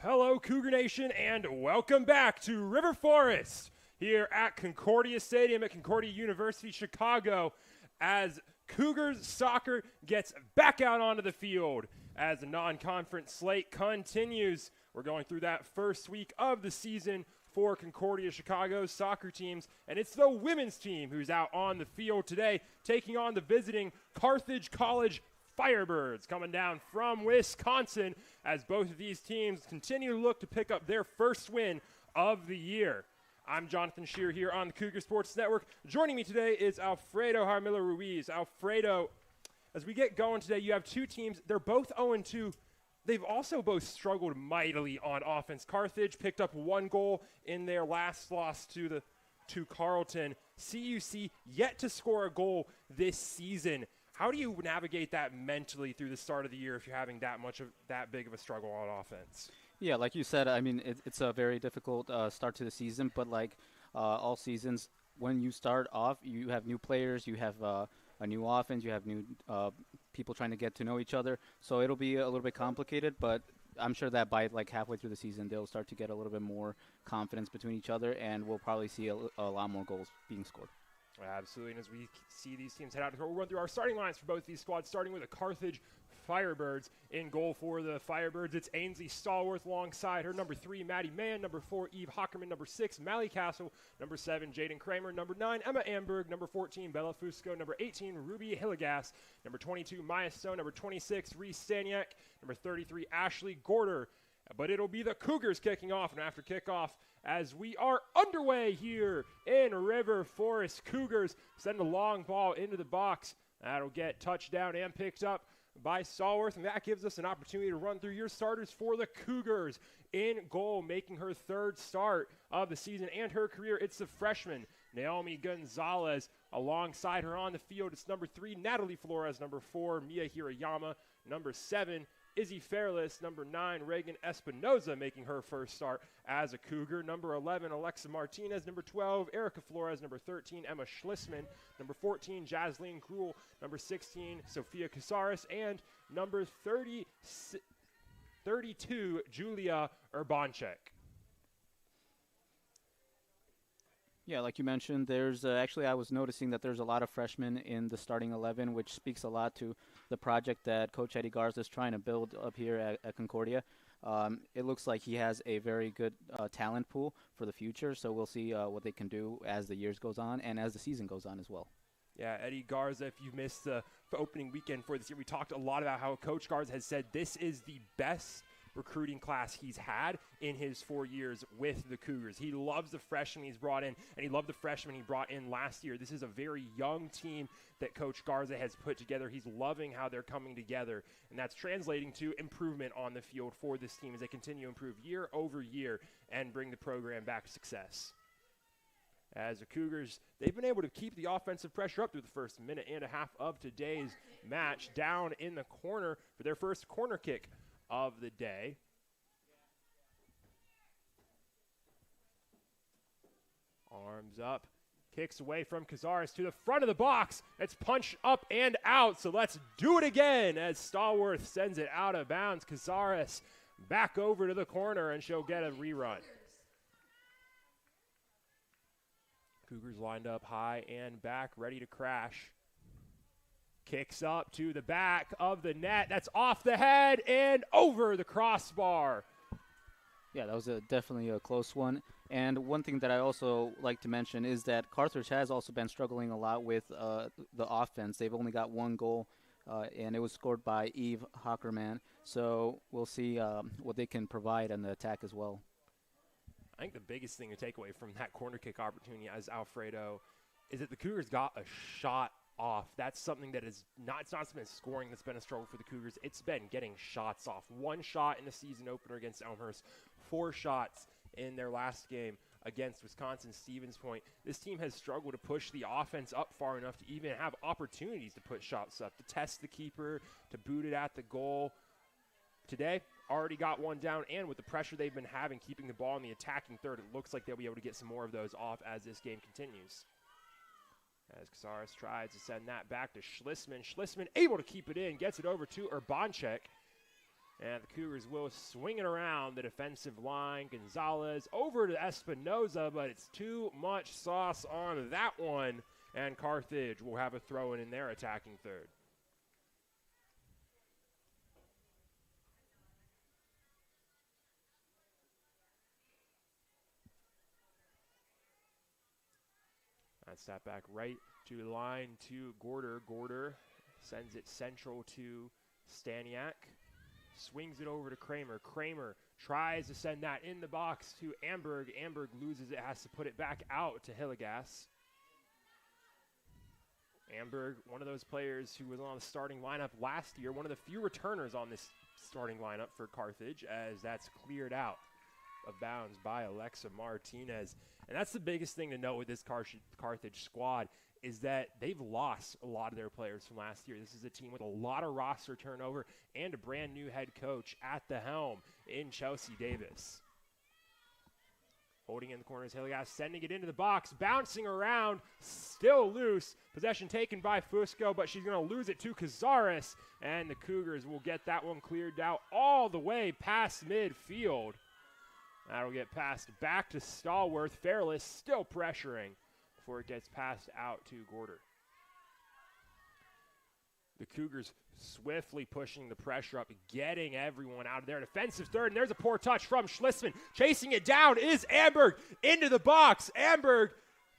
Hello, Cougar Nation, and welcome back to River Forest here at Concordia Stadium at Concordia University, Chicago, as Cougars soccer gets back out onto the field as the non-conference slate continues. We're going through that first week of the season for Concordia Chicago's soccer teams, and it's the women's team who's out on the field today, taking on the visiting Carthage College Firebirds, coming down from Wisconsin, as both of these teams continue to look to pick up their first win of the year. I'm Jonathan Shear here on the Cougar Sports Network. Joining me today is Alfredo Jaramillo Ruiz. Alfredo, as we get going today, you have two teams. They're both 0-2. They've also both struggled mightily on offense. Carthage picked up one goal in their last loss to Carleton. CUC yet to score a goal this season. How do you navigate that mentally through the start of the year if you're having that big of a struggle on offense? Yeah, like you said, I mean, it's a very difficult start to the season, but like all seasons, when you start off, you have new players, you have a new offense, you have new people trying to get to know each other, so it'll be a little bit complicated, but I'm sure that by like halfway through the season, they'll start to get a little bit more confidence between each other, and we'll probably see a lot more goals being scored. Absolutely, and as we see these teams head out, we'll run through our starting lines for both these squads, starting with the Carthage Firebirds. In goal for the Firebirds, it's Ainsley Stallworth alongside her, number 3, Maddie Mann, number 4, Eve Hockerman, number 6, Mally Castle, number 7, Jaden Kramer, number 9, Emma Amberg, number 14, Bella Fusco, number 18, Ruby Hillegas, number 22, Maya Stone, number 26, Reese Staniak, number 33, Ashley Gorder. But it'll be the Cougars kicking off, and after kickoff, as we are underway here in River Forest, Cougars send a long ball into the box. That'll get touchdown and picked up by Stallworth, and that gives us an opportunity to run through your starters for the Cougars. In goal, making her third start of the season and her career, it's the freshman, Naomi Gonzalez. Alongside her on the field, it's number 3, Natalie Flores, number 4, Mia Hirayama, number 7, Izzy Fairless, number 9, Reagan Espinoza, making her first start as a Cougar. Number 11, Alexa Martinez. Number 12, Erica Flores. Number 13, Emma Schlissman. Number 14, Jasleen Kruhl. Number 16, Sophia Casares. And number 32, Julia Urbanchek. Yeah, like you mentioned, there's actually I was noticing that there's a lot of freshmen in the starting 11, which speaks a lot to the project that Coach Eddie Garza is trying to build up here at Concordia. It looks like he has a very good talent pool for the future, so we'll see what they can do as the years goes on and as the season goes on as well. Yeah, Eddie Garza, if you missed the opening weekend for this year, we talked a lot about how Coach Garza has said this is the best recruiting class he's had in his 4 years with the Cougars. He loves the freshmen he's brought in, and he loved the freshmen he brought in last year. This is a very young team that Coach Garza has put together. He's loving how they're coming together, and that's translating to improvement on the field for this team as they continue to improve year over year and bring the program back to success. As the Cougars, they've been able to keep the offensive pressure up through the first minute and a half of today's match. Down in the corner for their first corner kick of the day. Arms up, kicks away from Cazares to the front of the box. It's punched up and out, so let's do it again as Stallworth sends it out of bounds. Cazares back over to the corner, and she'll get a rerun. Cougars lined up high and back, ready to crash. Kicks up to the back of the net. That's off the head and over the crossbar. Yeah, that was definitely a close one. And one thing that I also like to mention is that Carthage has also been struggling a lot with the offense. They've only got one goal, and it was scored by Eve Hockerman. So we'll see what they can provide on the attack as well. I think the biggest thing to take away from that corner kick opportunity as Alfredo is that the Cougars got a shot off. That's something that is not, it's not been scoring that's been a struggle for the Cougars. It's been getting shots off. 1 shot in the season opener against Elmhurst, 4 shots in their last game against Wisconsin Stevens Point. This team has struggled to push the offense up far enough to even have opportunities to put shots up, to test the keeper, to boot it at the goal. Today, already got one down, and with the pressure they've been having keeping the ball in the attacking third, it looks like they'll be able to get some more of those off as this game continues. As Casares tries to send that back to Schlissman. Schlissman able to keep it in, gets it over to Urbanchek. And the Cougars will swing it around the defensive line. Gonzalez over to Espinoza, but it's too much sauce on that one. And Carthage will have a throw in their attacking third. That's that back right to the line to Gorder. Gorder sends it central to Staniak. Swings it over to Kramer. Kramer tries to send that in the box to Amberg. Amberg loses it, has to put it back out to Hillegas. Amberg, one of those players who was on the starting lineup last year, one of the few returners on this starting lineup for Carthage, as that's cleared out of bounds by Alexa Martinez. And that's the biggest thing to note with this Carthage squad is that they've lost a lot of their players from last year. This is a team with a lot of roster turnover and a brand new head coach at the helm in Chelsea Davis. Holding in the corners, Hillegas sending it into the box, bouncing around, still loose. Possession taken by Fusco, but she's going to lose it to Cazares, and the Cougars will get that one cleared out all the way past midfield. That'll get passed back to Stallworth. Fairless still pressuring before it gets passed out to Gorder. The Cougars swiftly pushing the pressure up, getting everyone out of there. Defensive third, and there's a poor touch from Schlissman. Chasing it down is Amberg into the box. Amberg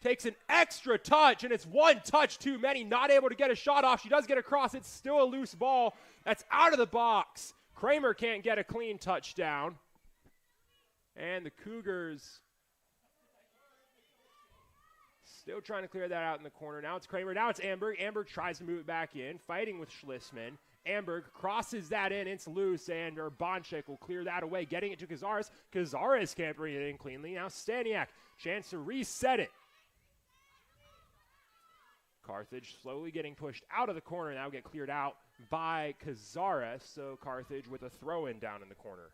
takes an extra touch, and it's one touch too many. Not able to get a shot off. She does get across. It's still a loose ball. That's out of the box. Kramer can't get a clean touchdown. And the Cougars still trying to clear that out in the corner. Now it's Kramer. Now it's Amberg. Amberg tries to move it back in, fighting with Schlissman. Amberg crosses that in. It's loose, and Urbanchik will clear that away, getting it to Cazares. Cazares can't bring it in cleanly. Now Staniak, chance to reset it. Carthage slowly getting pushed out of the corner. Now get cleared out by Cazares. So Carthage with a throw-in down in the corner.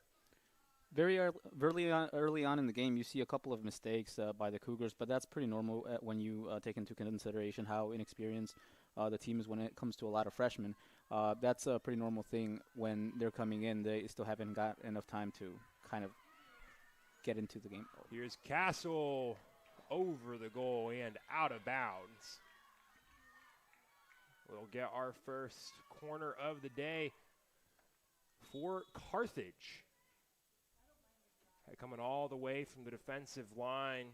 Very early on in the game, you see a couple of mistakes by the Cougars, but that's pretty normal when you take into consideration how inexperienced the team is when it comes to a lot of freshmen. That's a pretty normal thing when they're coming in. They still haven't got enough time to kind of get into the game. Here's Castle over the goal and out of bounds. We'll get our first corner of the day for Carthage. Coming all the way from the defensive line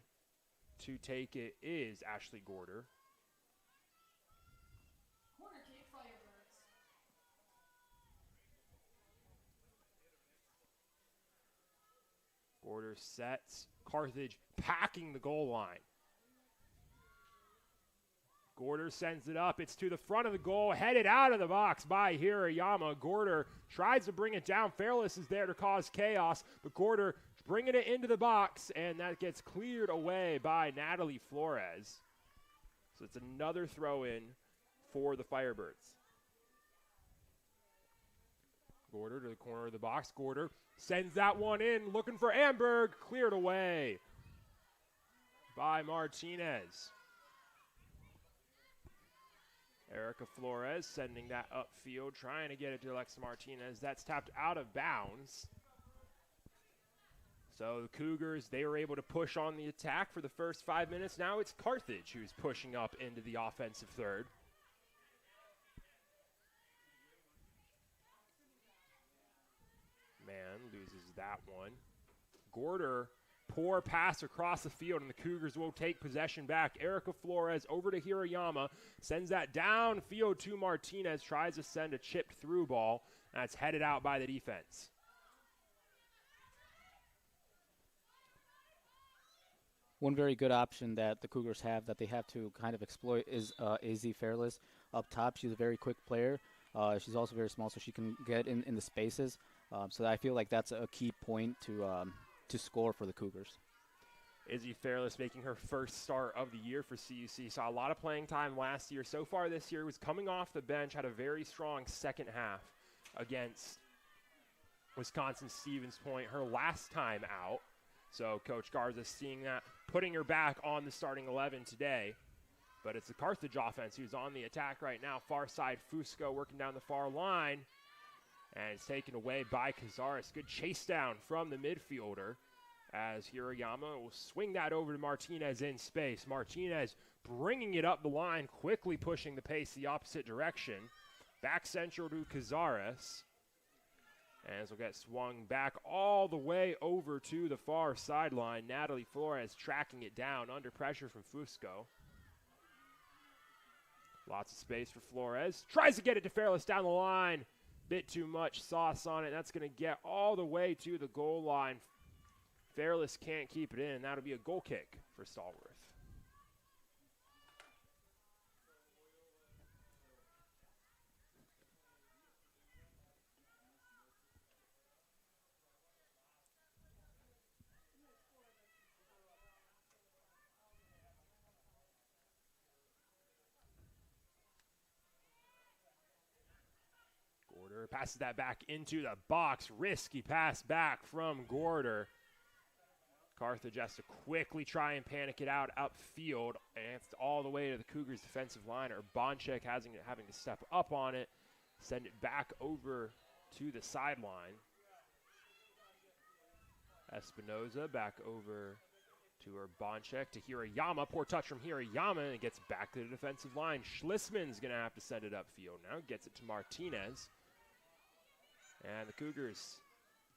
to take it is Ashley Gorder. Corner kick, Firebirds. Gorder sets. Carthage packing the goal line. Gorder sends it up. It's to the front of the goal, headed out of the box by Hirayama. Gorder tries to bring it down. Fairless is there to cause chaos, but Gorder bringing it into the box, and that gets cleared away by Natalie Flores. So it's another throw-in for the Firebirds. Gorder to the corner of the box. Gorder sends that one in, looking for Amberg. Cleared away by Martinez. Erica Flores sending that upfield, trying to get it to Alexa Martinez. That's tapped out of bounds. So the Cougars, they were able to push on the attack for the first 5 minutes. Now it's Carthage who's pushing up into the offensive third. Man loses that one. Gorder, poor pass across the field, and the Cougars will take possession back. Erica Flores over to Hirayama, sends that downfield to Martinez, tries to send a chipped through ball. That's headed out by the defense. One very good option that the Cougars have that they have to kind of exploit is AZ Fairless up top. She's a very quick player. She's also very small, so she can get in the spaces. So I feel like that's a key point to score for the Cougars. Izzy Fairless making her first start of the year for CUC. Saw a lot of playing time last year. So far this year was coming off the bench, had a very strong second half against Wisconsin-Stevens Point her last time out. So Coach Garza seeing that, putting her back on the starting 11 today. But it's the Carthage offense who's on the attack right now. Far side, Fusco working down the far line. And it's taken away by Cazares. Good chase down from the midfielder as Hirayama will swing that over to Martinez in space. Martinez bringing it up the line, quickly pushing the pace the opposite direction. Back central to Cazares. As will get swung back all the way over to the far sideline. Natalie Flores tracking it down under pressure from Fusco. Lots of space for Flores. Tries to get it to Fairless down the line. Bit too much sauce on it. That's going to get all the way to the goal line. Fairless can't keep it in. That'll be a goal kick for Stallworth. Gorder passes that back into the box. Risky pass back from Gorder. Carthage has to quickly try and panic it out upfield, and it's all the way to the Cougars' defensive line, or Bonchek having to step up on it, send it back over to the sideline. Espinoza back over to her Bonchek to Hirayama. Poor touch from Hirayama, and it gets back to the defensive line. Schlissman's going to have to send it upfield now. Gets it to Martinez. And the Cougars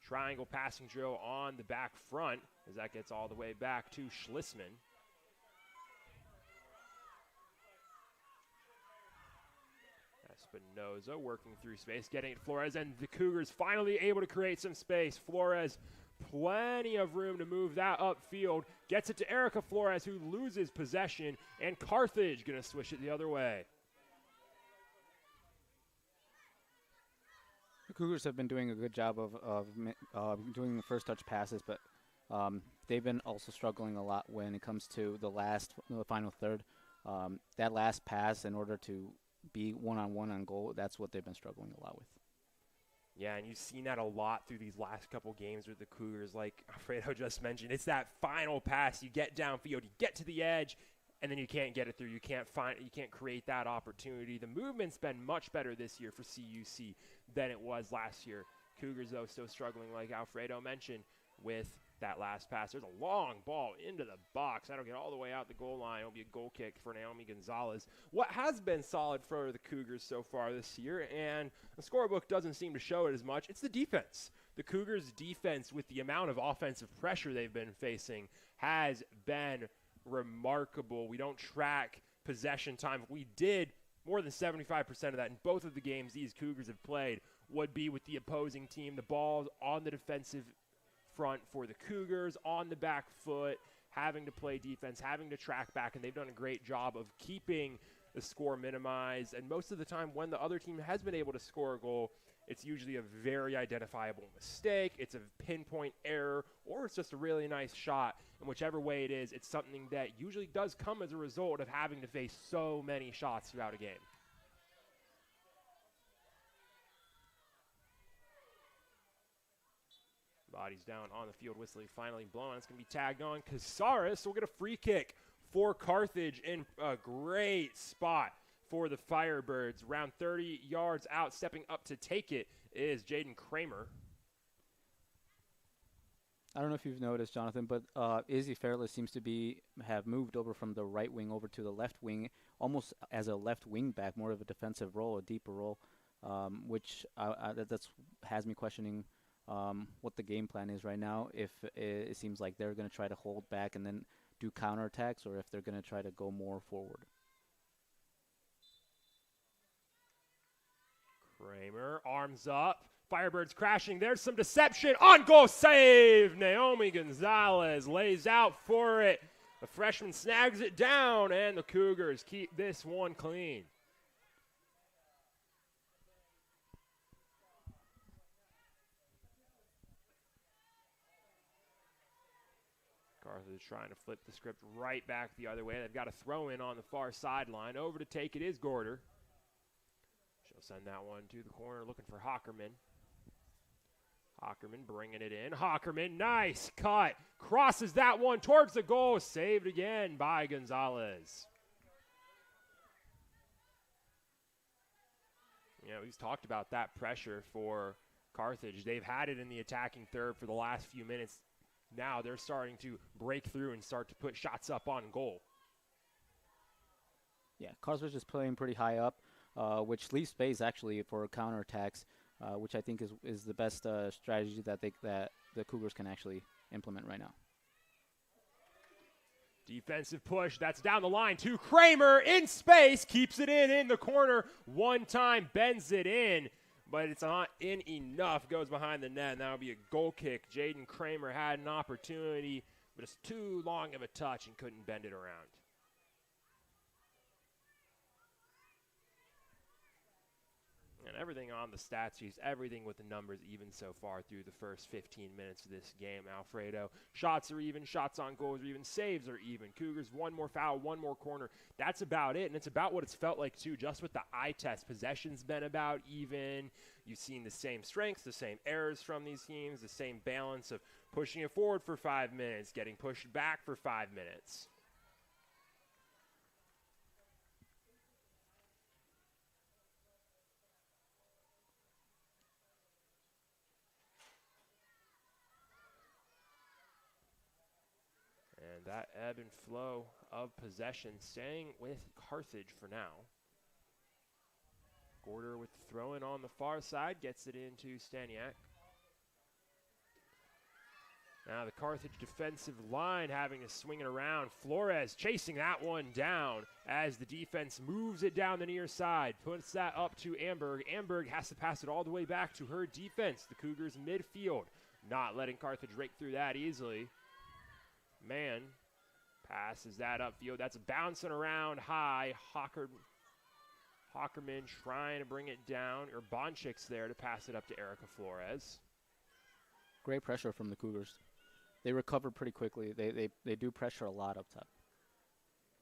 triangle passing drill on the back front as that gets all the way back to Schlissman. Espinoza working through space, getting it to Flores, and the Cougars finally able to create some space. Flores, plenty of room to move that upfield. Gets it to Erica Flores, who loses possession, and Carthage going to switch it the other way. The Cougars have been doing a good job of doing the first touch passes, but they've been also struggling a lot when it comes to the final third. That last pass, in order to be one-on-one on goal, that's what they've been struggling a lot with. Yeah, and you've seen that a lot through these last couple games with the Cougars, like Alfredo just mentioned. It's that final pass. You get downfield, you get to the edge, and then you can't get it through. You can't create that opportunity. The movement's been much better this year for CUC than it was last year. Cougars, though, still struggling, like Alfredo mentioned, with that last pass. There's a long ball into the box. That'll get all the way out the goal line. It'll be a goal kick for Naomi Gonzalez. What has been solid for the Cougars so far this year, and the scorebook doesn't seem to show it as much, it's the defense. The Cougars' defense, with the amount of offensive pressure they've been facing, has been remarkable. We don't track possession time. We did more than 75% of that in both of the games these Cougars have played would be with the opposing team. The ball's on the defensive front for the Cougars, on the back foot, having to play defense, having to track back, and they've done a great job of keeping the score minimized. And most of the time when the other team has been able to score a goal, it's usually a very identifiable mistake, it's a pinpoint error, or it's just a really nice shot. And whichever way it is, it's something that usually does come as a result of having to face so many shots throughout a game. Bodies down on the field, whistling finally blown. It's going to be tagged on. Cazares will get a free kick for Carthage in a great spot for the Firebirds. Around 30 yards out, stepping up to take it is Jaden Kramer. I don't know if you've noticed, Jonathan, but Izzy Fairless seems to have moved over from the right wing over to the left wing, almost as a left wing back, more of a defensive role, a deeper role, which that's has me questioning what the game plan is right now. If it seems like they're going to try to hold back and then do counterattacks, or if they're going to try to go more forward. Kramer, arms up. Firebirds crashing. There's some deception. On goal save. Naomi Gonzalez lays out for it. The freshman snags it down, and the Cougars keep this one clean. Carthage trying to flip the script right back the other way. They've got a throw in on the far sideline. Over to take it is Gorder. She'll send that one to the corner looking for Hockerman. Hockerman bringing it in. Hockerman, nice cut. Crosses that one towards the goal. Saved again by Gonzalez. You know, he's talked about that pressure for Carthage, they've had it in the attacking third for the last few minutes. Now they're starting to break through and start to put shots up on goal. Yeah, Carthage is playing pretty high up, which leaves space actually for counterattacks, which I think is the best strategy that the Cougars can actually implement right now. Defensive push, that's down the line to Kramer in space, keeps it in the corner. One time, bends it in, but it's not in enough, goes behind the net, and that'll be a goal kick. Jaden Kramer had an opportunity, but it's too long of a touch and couldn't bend it around. And everything on the stat sheets, everything with the numbers even so far through the first 15 minutes of this game, Alfredo. Shots are even, shots on goals are even, saves are even. Cougars, one more foul, one more corner. That's about it, and it's about what it's felt like too, just with the eye test. Possession's been about even. You've seen the same strengths, the same errors from these teams, the same balance of pushing it forward for 5 minutes, getting pushed back for 5 minutes. And that ebb and flow of possession staying with Carthage for now. Gorder with the throw-in on the far side, gets it into Staniak. Now the Carthage defensive line having to swing it around. Flores chasing that one down as the defense moves it down the near side. Puts that up to Amberg. Amberg has to pass it all the way back to her defense. The Cougars midfield not letting Carthage rake through that easily. Man passes that upfield. That's bouncing around high. Hockerman trying to bring it down. Or Bonchik's there to pass it up to Erica Flores. Great pressure from the Cougars. They recover pretty quickly. They do pressure a lot up top.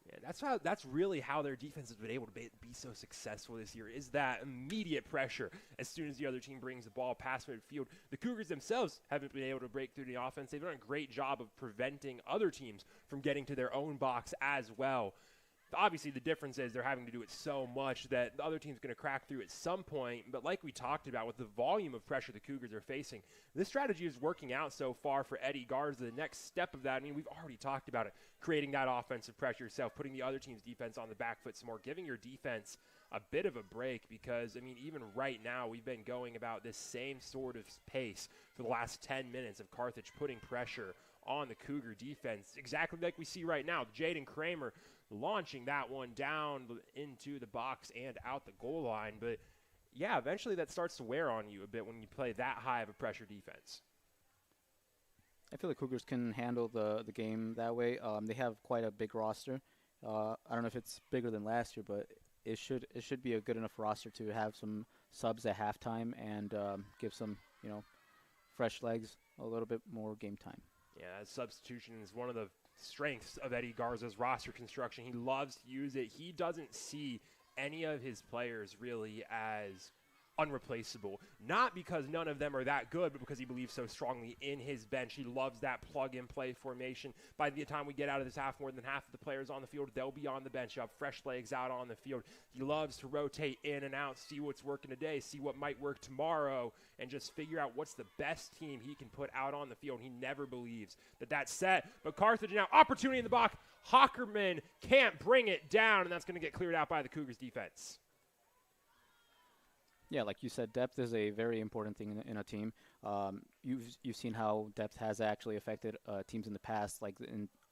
Yeah, that's really how their defense has been able to be so successful this year, is that immediate pressure as soon as the other team brings the ball past midfield. The Cougars themselves haven't been able to break through the offense. They've done a great job of preventing other teams from getting to their own box as well. Obviously, the difference is they're having to do it so much that the other team's going to crack through at some point. But like we talked about, with the volume of pressure the Cougars are facing, this strategy is working out so far for Eddie Garza. The next step of that, I mean, we've already talked about it, creating that offensive pressure yourself, putting the other team's defense on the back foot some more, giving your defense a bit of a break because, I mean, even right now, we've been going about this same sort of pace for the last 10 minutes of Carthage putting pressure on the Cougar defense, exactly like we see right now. Jaden Kramer launching that one down into the box and out the goal line. But, yeah, eventually that starts to wear on you a bit when you play that high of a pressure defense. I feel like Cougars can handle the game that way. They have quite a big roster. I don't know if it's bigger than last year, but it should be a good enough roster to have some subs at halftime and give some, fresh legs a little bit more game time. Yeah, substitution is one of the strengths of Eddie Garza's roster construction. He loves to use it. He doesn't see any of his players really as unreplaceable. Not because none of them are that good, but because he believes so strongly in his bench. He loves that plug-and-play formation. By the time we get out of this half, more than half of the players on the field, they'll be on the bench. You have fresh legs out on the field. He loves to rotate in and out, see what's working today, see what might work tomorrow, and just figure out what's the best team he can put out on the field. He never believes that that's set. But Carthage now, opportunity in the box. Hockerman can't bring it down, and that's going to get cleared out by the Cougars defense. Yeah, like you said, depth is a very important thing in a team. You've seen how depth has actually affected teams in the past. Like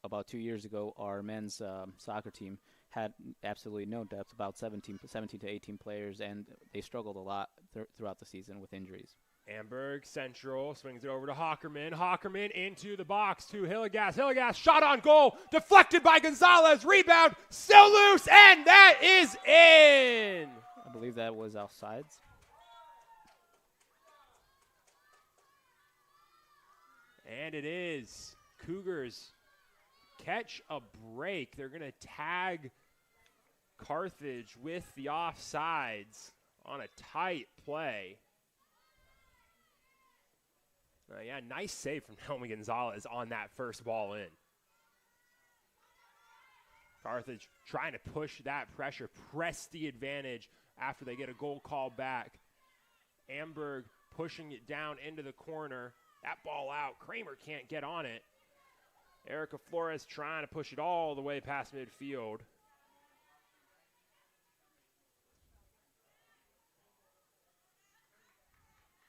about 2 years ago, our men's soccer team had absolutely no depth, about 17 to 18 players, and they struggled a lot throughout the season with injuries. Amberg Central swings it over to Hockerman. Hockerman into the box to Hillegas. Hillegas shot on goal, deflected by Gonzalez. Rebound, still loose, and that is in. I believe that was offsides. And it is. Cougars catch a break. They're going to tag Carthage with the offsides on a tight play. Yeah, nice save from Naomi Gonzalez on that first ball in. Carthage trying to push that pressure, press the advantage after they get a goal call back. Amberg pushing it down into the corner. That ball out. Kramer can't get on it. Erica Flores trying to push it all the way past midfield.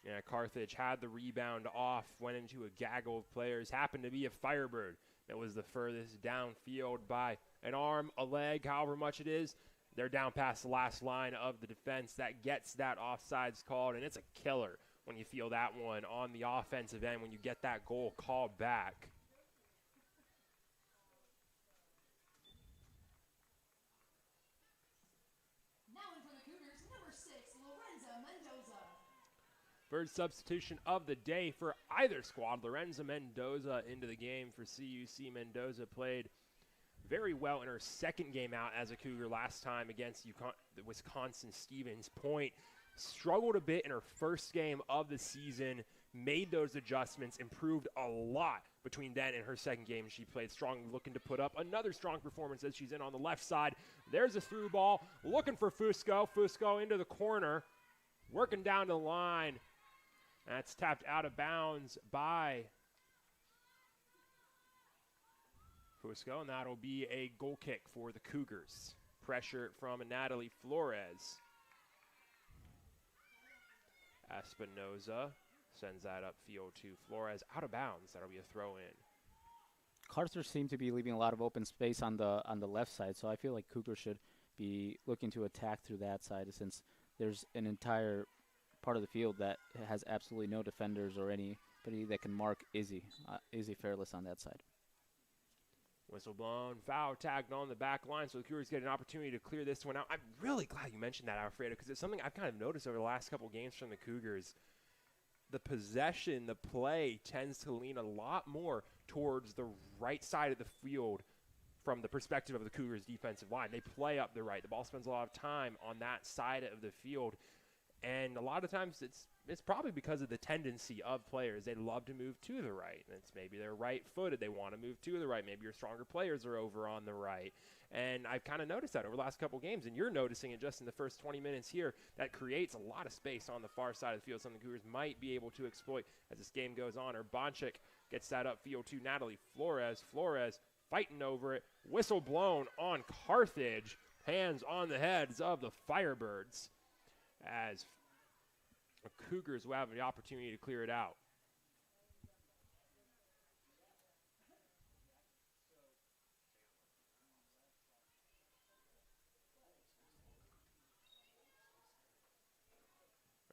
Yeah, Carthage had the rebound off, went into a gaggle of players, happened to be a Firebird that was the furthest downfield by an arm, a leg, however much it is. They're down past the last line of the defense. That gets that offsides called, and it's a killer when you feel that one on the offensive end when you get that goal called back. Now in for the Cougars, number 6, Lorenza Mendoza. First substitution of the day for either squad. Lorenza Mendoza into the game for CUC. Mendoza played very well in her second game out as a Cougar last time against Wisconsin Stevens Point. Struggled a bit in her first game of the season, made those adjustments, improved a lot between then and her second game. She played strong, looking to put up another strong performance as she's in on the left side. There's a through ball, looking for Fusco. Fusco into the corner, working down the line. That's tapped out of bounds by Fusco, and that'll be a goal kick for the Cougars. Pressure from Natalie Flores. Espinoza sends that upfield to Flores, out of bounds. That'll be a throw in. Carthage seemed to be leaving a lot of open space on the left side, so I feel like Cougars should be looking to attack through that side since there's an entire part of the field that has absolutely no defenders or anybody that can mark Izzy Fairless on that side. Whistle blown, foul tagged on the back line, so the Cougars get an opportunity to clear this one out. I'm really glad you mentioned that, Alfredo, because it's something I've kind of noticed over the last couple games from the Cougars. The possession, the play tends to lean a lot more towards the right side of the field from the perspective of the Cougars' defensive line. They play up the right. The ball spends a lot of time on that side of the field. And a lot of times it's probably because of the tendency of players. They love to move to the right. And it's maybe they're right-footed. They want to move to the right. Maybe your stronger players are over on the right. And I've kind of noticed that over the last couple games. And you're noticing it just in the first 20 minutes here. That creates a lot of space on the far side of the field. Something the Cougars might be able to exploit as this game goes on. Urbanchik gets that upfield to Natalie Flores. Flores fighting over it. Whistle blown on Carthage. Hands on the heads of the Firebirds, as the Cougars will have the opportunity to clear it out.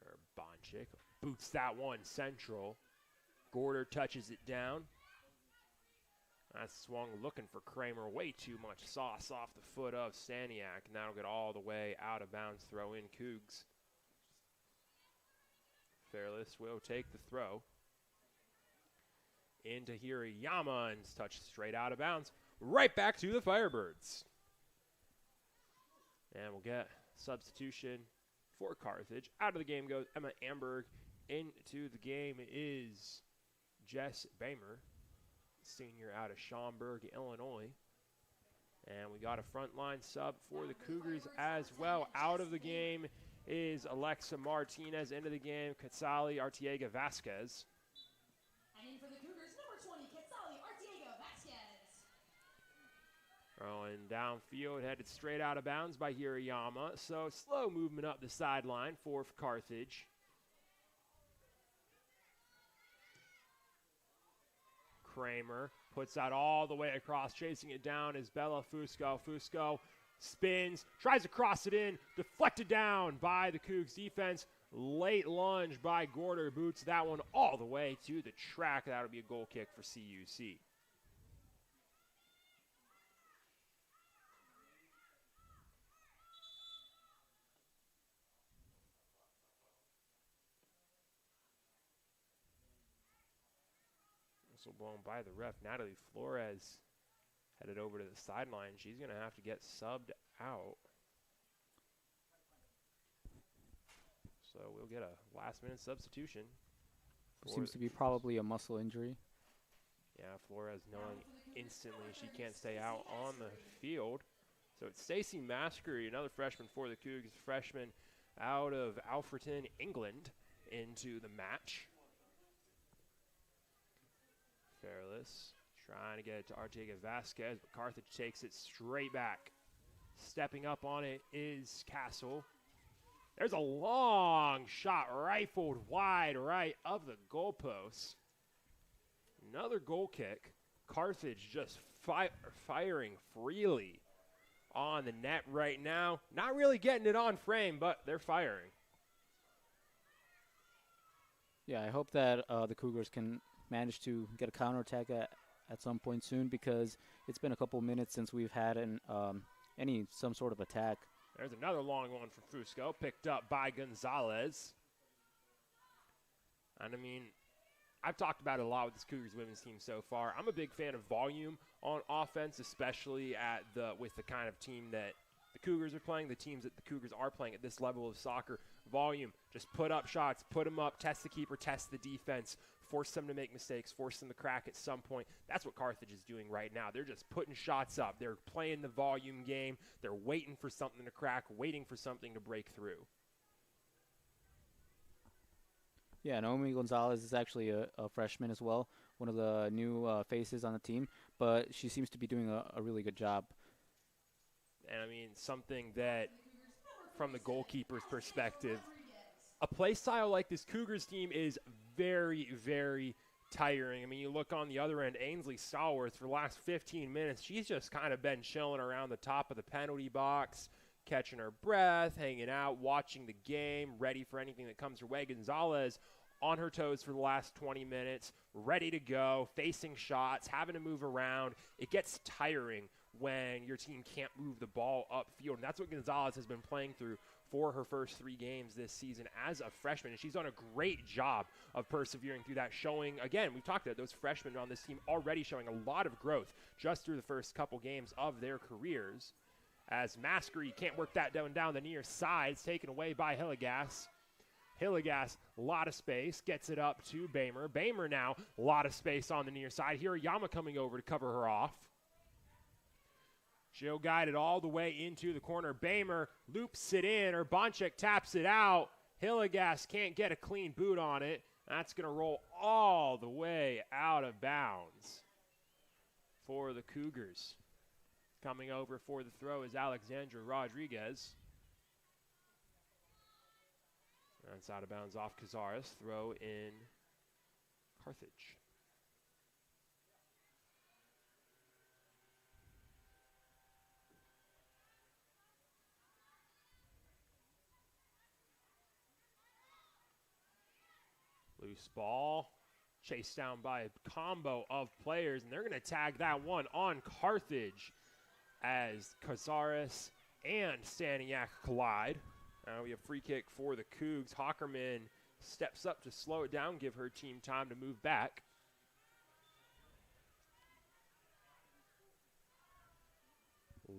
Urbanchik boots that one central. Gorder touches it down. That's swung looking for Kramer. Way too much sauce off the foot of Staniak, and that'll get all the way out of bounds. Throw in Cougs. Fairless will take the throw. Into Hirayama, and it's touched straight out of bounds. Right back to the Firebirds. And we'll get substitution for Carthage. Out of the game goes Emma Amberg. Into the game is Jess Bamer, senior out of Schaumburg, Illinois. And we got a frontline sub for the Cougars as well. Out of the game is Alexa Martinez. Into the game, Quetzali Artiega Vasquez. And in for the Cougars, number 20, Quetzali Artiega Vasquez. Rolling downfield, headed straight out of bounds by Hirayama. So slow movement up the sideline for Carthage. Kramer puts that all the way across. Chasing it down is Bella Fusco. Fusco spins, tries to cross it in, deflected down by the Cougs defense. Late lunge by Gorder, boots that one all the way to the track. That'll be a goal kick for CUC. Whistle blown by the ref. Natalie Flores headed over to the sideline. She's going to have to get subbed out. So we'll get a last-minute substitution. Seems to be probably a muscle injury. Yeah, Flores knowing instantly she can't stay out on the field. So it's Stacey Maskery, another freshman for the Cougs, freshman out of Alfreton, England, into the match. Fairless trying to get it to Arteaga Vasquez, but Carthage takes it straight back. Stepping up on it is Castle. There's a long shot rifled wide right of the goalpost. Another goal kick. Carthage just firing freely on the net right now. Not really getting it on frame, but they're firing. Yeah, I hope that the Cougars can manage to get a counterattack at some point soon, because it's been a couple minutes since we've had some sort of attack. There's another long one from Fusco, picked up by Gonzalez. And I mean, I've talked about it a lot with this Cougars women's team so far. I'm a big fan of volume on offense, especially with the kind of team that the Cougars are playing, the teams that the Cougars are playing at this level of soccer. Volume, just put up shots, put them up, test the keeper, test the defense, force them to make mistakes, force them to crack at some point. That's what Carthage is doing right now. They're just putting shots up. They're playing the volume game. They're waiting for something to crack, waiting for something to break through. Yeah, Naomi Gonzalez is actually a freshman as well, one of the new faces on the team, but she seems to be doing a really good job. And I mean, something that, from the goalkeeper's perspective, a play style like this Cougars team is very, very tiring. I mean, you look on the other end, Ainsley Stallworth, for the last 15 minutes, she's just kind of been chilling around the top of the penalty box, catching her breath, hanging out, watching the game, ready for anything that comes her way. Gonzalez on her toes for the last 20 minutes, ready to go, facing shots, having to move around. It gets tiring when your team can't move the ball upfield, and that's what Gonzalez has been playing through for her first 3 games this season as a freshman, and she's done a great job of persevering through that, showing, again, we've talked about those freshmen on this team already showing a lot of growth just through the first couple games of their careers, as Maskery can't work that down the near side. It's taken away by Hillegas. Hillegas, a lot of space, gets it up to Bamer. Bamer now, a lot of space on the near side. Hirayama coming over to cover her off. She'll guide it all the way into the corner. Bamer loops it in, or Bonchek taps it out. Hillegas can't get a clean boot on it. That's going to roll all the way out of bounds for the Cougars. Coming over for the throw is Alexandra Rodriguez. That's out of bounds off Cazares. Throw in Carthage. Loose ball, chased down by a combo of players, and they're going to tag that one on Carthage as Cazares and Staniak collide. Now we have free kick for the Cougs. Hockerman steps up to slow it down, give her team time to move back.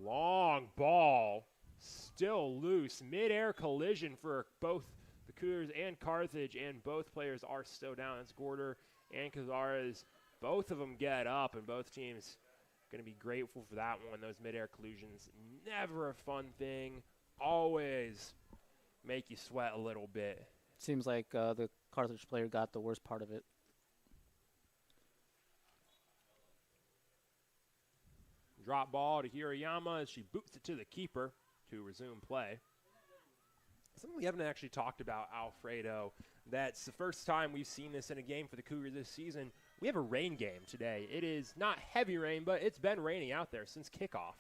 Long ball, still loose. Mid-air collision for both the Cougars and Carthage, and both players are still down. It's Gorder and Cazares. Both of them get up, and both teams going to be grateful for that one. Those mid-air collisions, never a fun thing. Always make you sweat a little bit. Seems like the Carthage player got the worst part of it. Drop ball to Hirayama as she boots it to the keeper to resume play. Something we haven't actually talked about, Alfredo. That's the first time we've seen this in a game for the Cougars this season. We have a rain game today. It is not heavy rain, but it's been raining out there since kickoff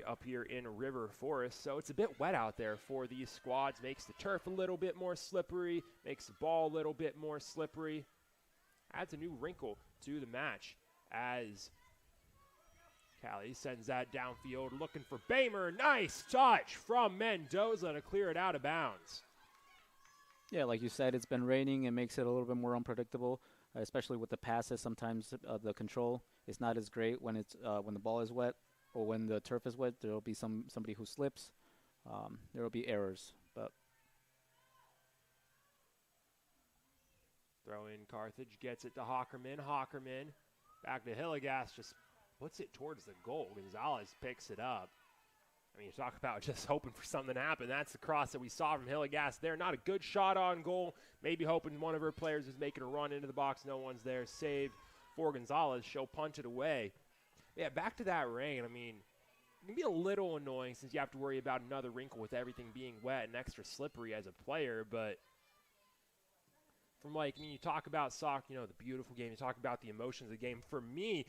up here in River Forest. So it's a bit wet out there for these squads. Makes the turf a little bit more slippery, makes the ball a little bit more slippery. Adds a new wrinkle to the match as Callie sends that downfield, looking for Bamer. Nice touch from Mendoza to clear it out of bounds. Yeah, like you said, it's been raining. It makes it a little bit more unpredictable, especially with the passes. Sometimes the control is not as great when it's when the ball is wet or when the turf is wet. There will be somebody who slips. There will be errors. But throw in Carthage, gets it to Hockerman. I mean, you talk about just hoping for something to happen. That's the cross that we saw from Hilligas there. Not a good shot on goal. Maybe hoping one of her players is making a run into the box. No one's there. Save for Gonzalez. She'll punt it away. Yeah, back to that rain. I mean, it can be a little annoying since you have to worry about another wrinkle with everything being wet and extra slippery as a player. But from like, I mean, you talk about soccer, you know, the beautiful game. You talk about the emotions of the game. For me,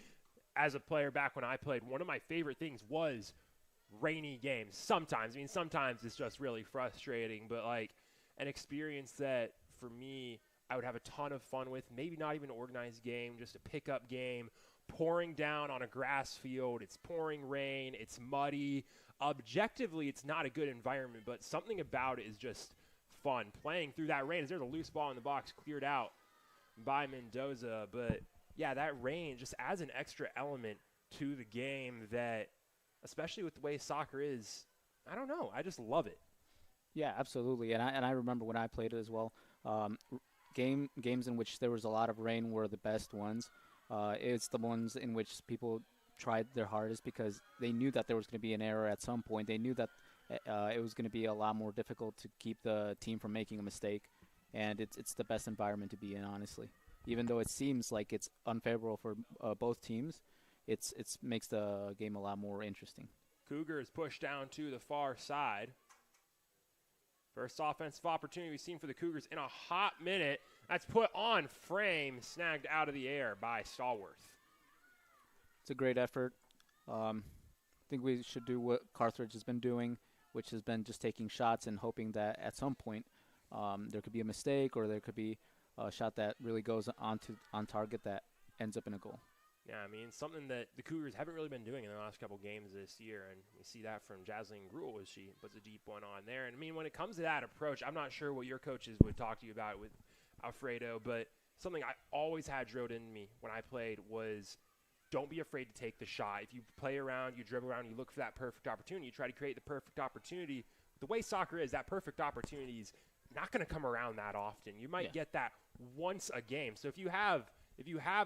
as a player back when I played, one of my favorite things was rainy games. Sometimes, I mean, sometimes it's just really frustrating, but like an experience that for me, I would have a ton of fun with. Maybe not even an organized game, just a pickup game, pouring down on a grass field. It's pouring rain. It's muddy. Objectively, it's not a good environment, but something about it is just fun. Playing through that rain, as there's a loose ball in the box cleared out by Mendoza, but yeah, that rain just adds an extra element to the game that, especially with the way soccer is, I don't know. I just love it. Yeah, absolutely. And I remember when I played it as well. Games in which there was a lot of rain were the best ones. It's the ones in which people tried their hardest because they knew that there was going to be an error at some point. They knew that it was going to be a lot more difficult to keep the team from making a mistake. And it's the best environment to be in, honestly. Even though it seems like it's unfavorable for both teams, it's makes the game a lot more interesting. Cougars push down to the far side. First offensive opportunity we've seen for the Cougars in a hot minute. That's put on frame, snagged out of the air by Stallworth. It's a great effort. I think we should do what Carthage has been doing, which has been just taking shots and hoping that at some point there could be a mistake or there could be a shot that really goes on target that ends up in a goal. Yeah, I mean, something that the Cougars haven't really been doing in the last couple games this year, and we see that from Jasleen Gruel as she puts a deep one on there. And, I mean, when it comes to that approach, I'm not sure what your coaches would talk to you about with Alfredo, but something I always had drilled into me when I played was don't be afraid to take the shot. If you play around, you dribble around, you look for that perfect opportunity, you try to create the perfect opportunity. The way soccer is, that perfect opportunity is not going to come around that often. You might get that once a game. So if you have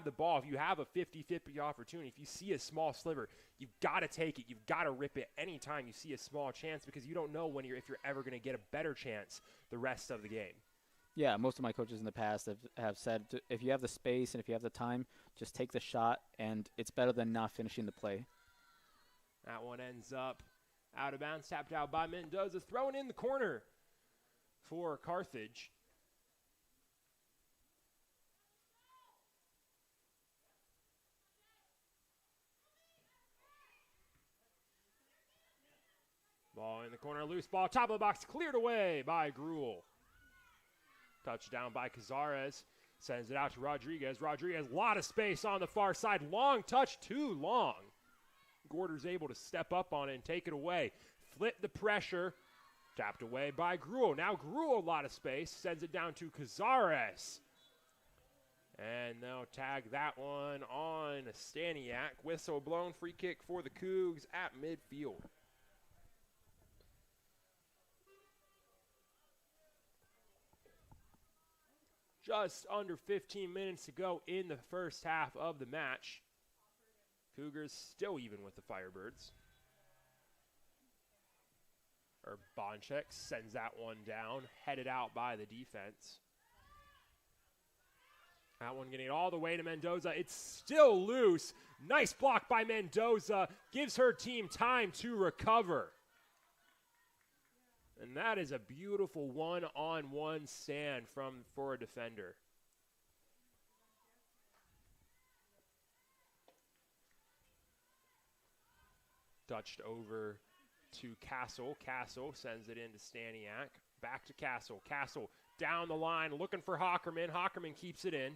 the ball, if you have a 50-50 opportunity, if you see a small sliver, you've got to take it. You've got to rip it anytime you see a small chance because you don't know if you're ever going to get a better chance the rest of the game. Yeah, most of my coaches in the past have said if you have the space and if you have the time, just take the shot, and it's better than not finishing the play. That one ends up out of bounds, tapped out by Mendoza, thrown in the corner for Carthage. Ball in the corner, loose ball, top of the box, cleared away by Gruel. Touchdown by Cazares, sends it out to Rodriguez. Rodriguez, a lot of space on the far side, long touch, too long. Gorder's able to step up on it and take it away. Flip the pressure, tapped away by Gruel. Now Gruel, a lot of space, sends it down to Cazares. And they'll tag that one on Staniak. Whistle blown, free kick for the Cougs at midfield. Just under 15 minutes to go in the first half of the match. Cougars still even with the Firebirds. Bonchek sends that one down, headed out by the defense. That one getting all the way to Mendoza. It's still loose. Nice block by Mendoza. Gives her team time to recover. And that is a beautiful one-on-one stand for a defender. Touched over to Castle. Castle sends it into Staniak. Back to Castle. Castle down the line looking for Hockerman. Hockerman keeps it in.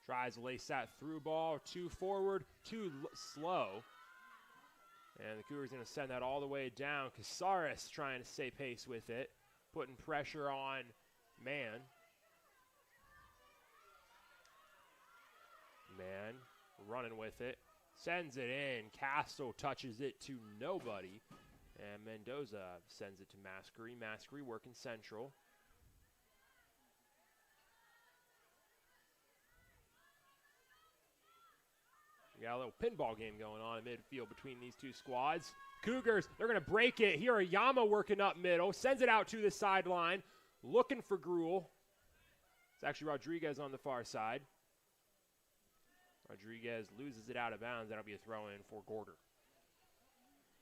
Tries to lace that through ball. Too forward, too slow. And the Cougars going to send that all the way down. Cazares trying to stay pace with it. Putting pressure on Man. Man running with it. Sends it in. Castle touches it to nobody. And Mendoza sends it to Maskery. Maskery working central. We got a little pinball game going on in midfield between these two squads. Cougars, they're going to break it. Hirayama working up middle, sends it out to the sideline, looking for Gruel. It's actually Rodriguez on the far side. Rodriguez loses it out of bounds. That'll be a throw-in for Gorder.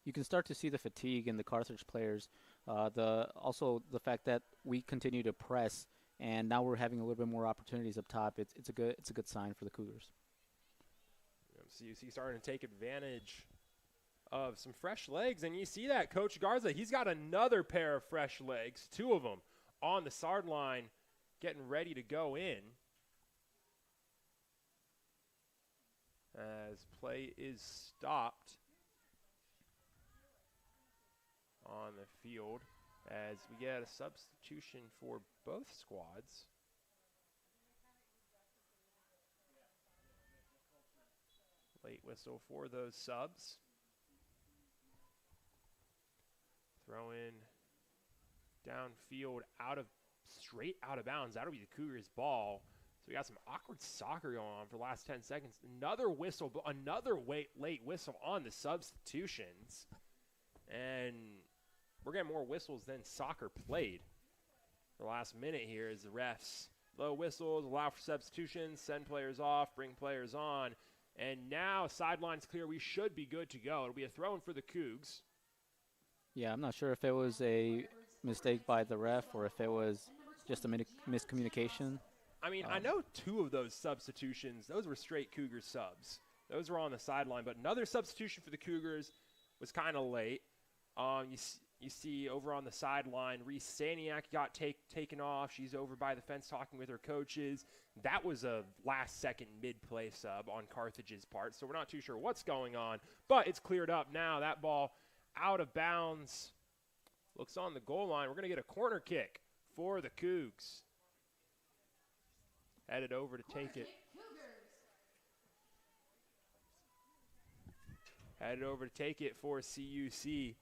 You can start to see the fatigue in the Carthage players. Also the fact that we continue to press, and now we're having a little bit more opportunities up top. It's a good sign for the Cougars. CUC starting to take advantage of some fresh legs, and you see that Coach Garza, he's got another pair of fresh legs, 2 of them on the sideline, getting ready to go in. As play is stopped on the field as we get a substitution for both squads. Late whistle for those subs. Throw in downfield straight out of bounds. That'll be the Cougars' ball. So we got some awkward soccer going on for the last 10 seconds. Another whistle, but another late whistle on the substitutions. And we're getting more whistles than soccer played. The last minute here is the refs. Low whistles, allow for substitutions, send players off, bring players on. And now sideline's clear. We should be good to go. It'll be a throw-in for the Cougs. Yeah, I'm not sure if it was a mistake by the ref or if it was just a miscommunication. I mean, I know 2 of those substitutions, those were straight Cougar subs. Those were on the sideline, but another substitution for the Cougars was kind of late. You see over on the sideline, Reese Saniak got taken off. She's over by the fence talking with her coaches. That was a last-second mid-play sub on Carthage's part, so we're not too sure what's going on. But it's cleared up now. That ball out of bounds. Looks on the goal line. We're going to get a corner kick for the Cougs. Headed over to take it. Headed over to take it for CUC.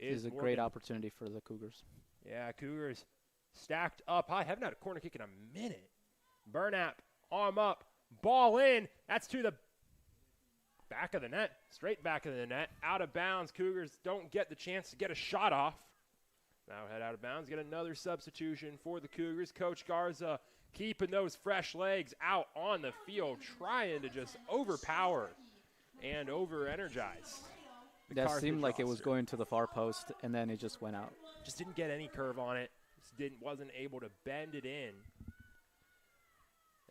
This is a great opportunity for the Cougars. Yeah, Cougars stacked up high. Haven't had a corner kick in a minute. Burnap, arm up, ball in. That's to the back of the net, straight back of the net. Out of bounds. Cougars don't get the chance to get a shot off. Now head out of bounds. Get another substitution for the Cougars. Coach Garza keeping those fresh legs out on the field, trying to just overpower and over-energize. That seemed like it was going to the far post, and then it just went out. Just didn't get any curve on it. Just wasn't able to bend it in.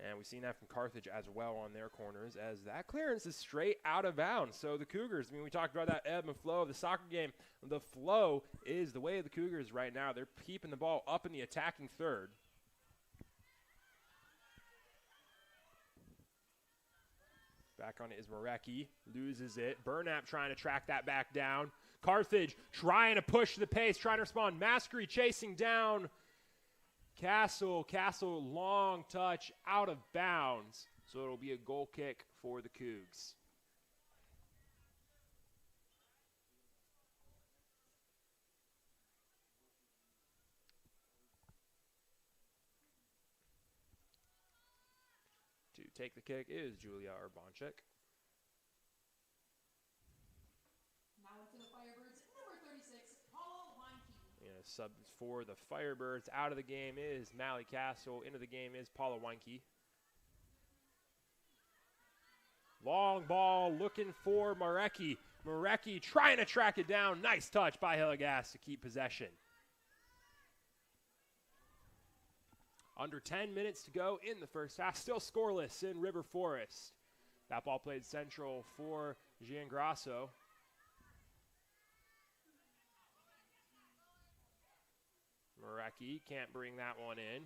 And we've seen that from Carthage as well on their corners, as that clearance is straight out of bounds. So the Cougars, I mean, we talked about that ebb and flow of the soccer game. The flow is the way of the Cougars right now. They're keeping the ball up in the attacking third. Back on it is Morecki, loses it. Burnap trying to track that back down. Carthage trying to push the pace, trying to respond. Maskery chasing down Castle. Castle, long touch, out of bounds. So it'll be a goal kick for the Cougs. To take the kick is Julia Urbanchik. Now into the Firebirds, number 36, Paula Weinke. And a sub for the Firebirds. Out of the game is Mally Castle. Into the game is Paula Weinke. Long ball looking for Morecki. Morecki trying to track it down. Nice touch by Hillegas to keep possession. Under 10 minutes to go in the first half. Still scoreless in River Forest. That ball played central for Giangrasso. Morecki can't bring that one in.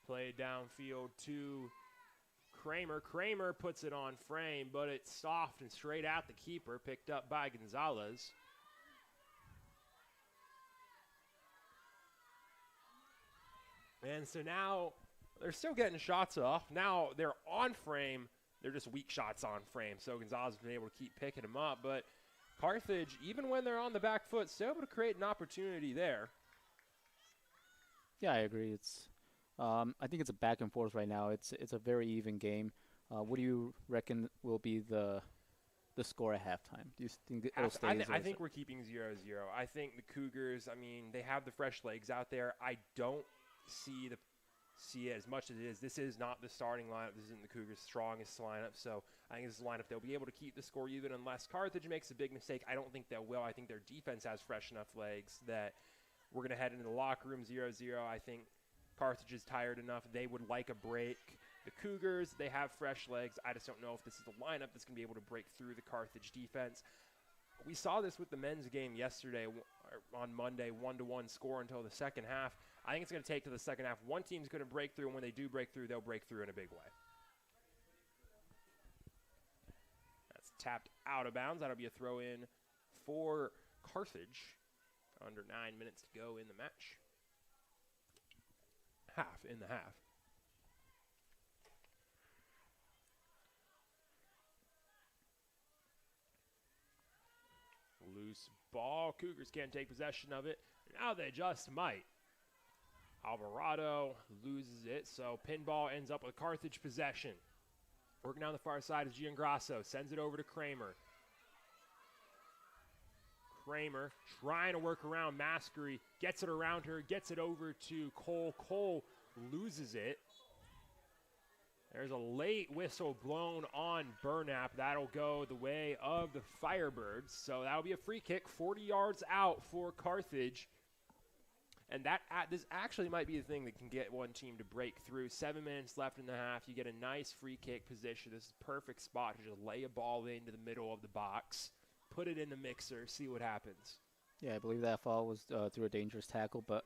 Played downfield to Kramer. Kramer puts it on frame, but it's soft and straight at the keeper. Picked up by Gonzalez. And so now they're still getting shots off. Now they're on frame. They're just weak shots on frame. So Gonzalez has been able to keep picking them up. But Carthage, even when they're on the back foot, still able to create an opportunity there. Yeah, I agree. It's I think it's a back and forth right now. It's a very even game. What do you reckon will be the score at halftime? Do you think it'll stay? I think we're keeping 0-0. I think the Cougars, I mean, they have the fresh legs out there. I don't see it as much as it is. This is not the starting lineup. This isn't the Cougars' strongest lineup. So I think this is a lineup they'll be able to keep the score even unless Carthage makes a big mistake. I don't think they will. I think their defense has fresh enough legs that we're going to head into the locker room 0-0. I think Carthage is tired enough. They would like a break. The Cougars, they have fresh legs. I just don't know if this is a lineup that's going to be able to break through the Carthage defense. We saw this with the men's game yesterday on Monday, 1-1 score until the second half. I think it's going to take to the second half. One team's going to break through, and when they do break through, they'll break through in a big way. That's tapped out of bounds. That'll be a throw in for Carthage. Under 9 minutes to go in the match. In the half. Loose ball. Cougars can't take possession of it. Now they just might. Alvarado loses it, so pinball ends up with Carthage possession. Working down the far side is Giangrasso. Sends it over to Kramer. Kramer trying to work around Maskery. Gets it around her. Gets it over to Cole. Cole loses it. There's a late whistle blown on Burnap. That'll go the way of the Firebirds. So that'll be a free kick 40 yards out for Carthage. And this actually might be the thing that can get one team to break through. 7 minutes left in the half. You get a nice free kick position. This is a perfect spot to just lay a ball into the middle of the box. Put it in the mixer. See what happens. Yeah, I believe that foul was through a dangerous tackle. But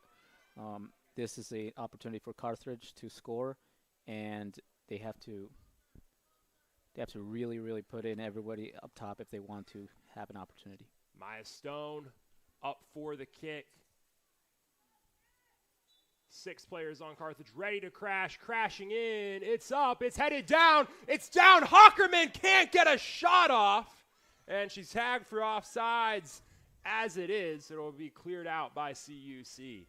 this is an opportunity for Carthage to score. And they have to really, really put in everybody up top if they want to have an opportunity. Maya Stone up for the kick. 6 players on Carthage ready to crash. Crashing in. It's up. It's headed down. It's down. Hockerman can't get a shot off. And she's tagged for offsides as it is. It'll be cleared out by CUC.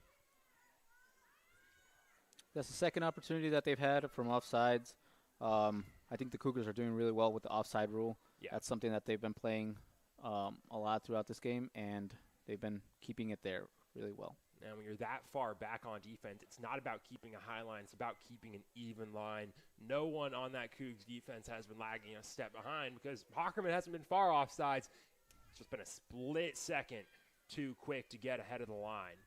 That's the second opportunity that they've had from offsides. I think the Cougars are doing really well with the offside rule. Yeah. That's something that they've been playing a lot throughout this game, and they've been keeping it there really well. And when you're that far back on defense, it's not about keeping a high line. It's about keeping an even line. No one on that Cougs defense has been lagging a step behind because Hockerman hasn't been far offsides. It's just been a split second too quick to get ahead of the line.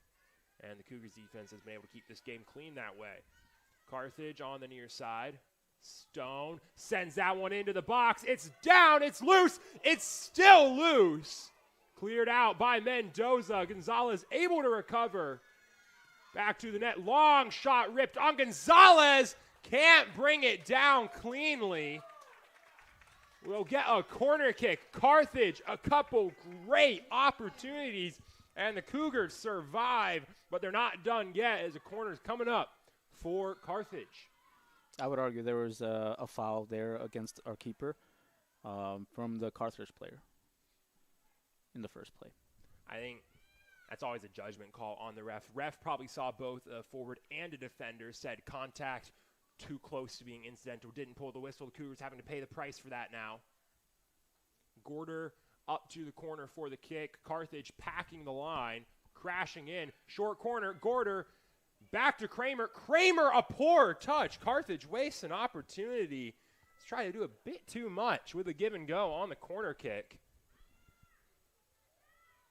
And the Cougars defense has been able to keep this game clean that way. Carthage on the near side. Stone sends that one into the box. It's down. It's loose. It's still loose. Cleared out by Mendoza. Gonzalez able to recover. Back to the net. Long shot ripped on Gonzalez. Can't bring it down cleanly. We'll get a corner kick. Carthage, a couple great opportunities. And the Cougars survive, but they're not done yet as the corner's coming up for Carthage. I would argue there was a foul there against our keeper from the Carthage player in the first play. I think that's always a judgment call on the ref. Ref probably saw both a forward and a defender, said contact too close to being incidental, didn't pull the whistle. The Cougars having to pay the price for that now. Gorder up to the corner for the kick. Carthage packing the line, crashing in. Short corner, Gorder back to Kramer. Kramer, a poor touch. Carthage wastes an opportunity. Let's try to do a bit too much with a give and go on the corner kick.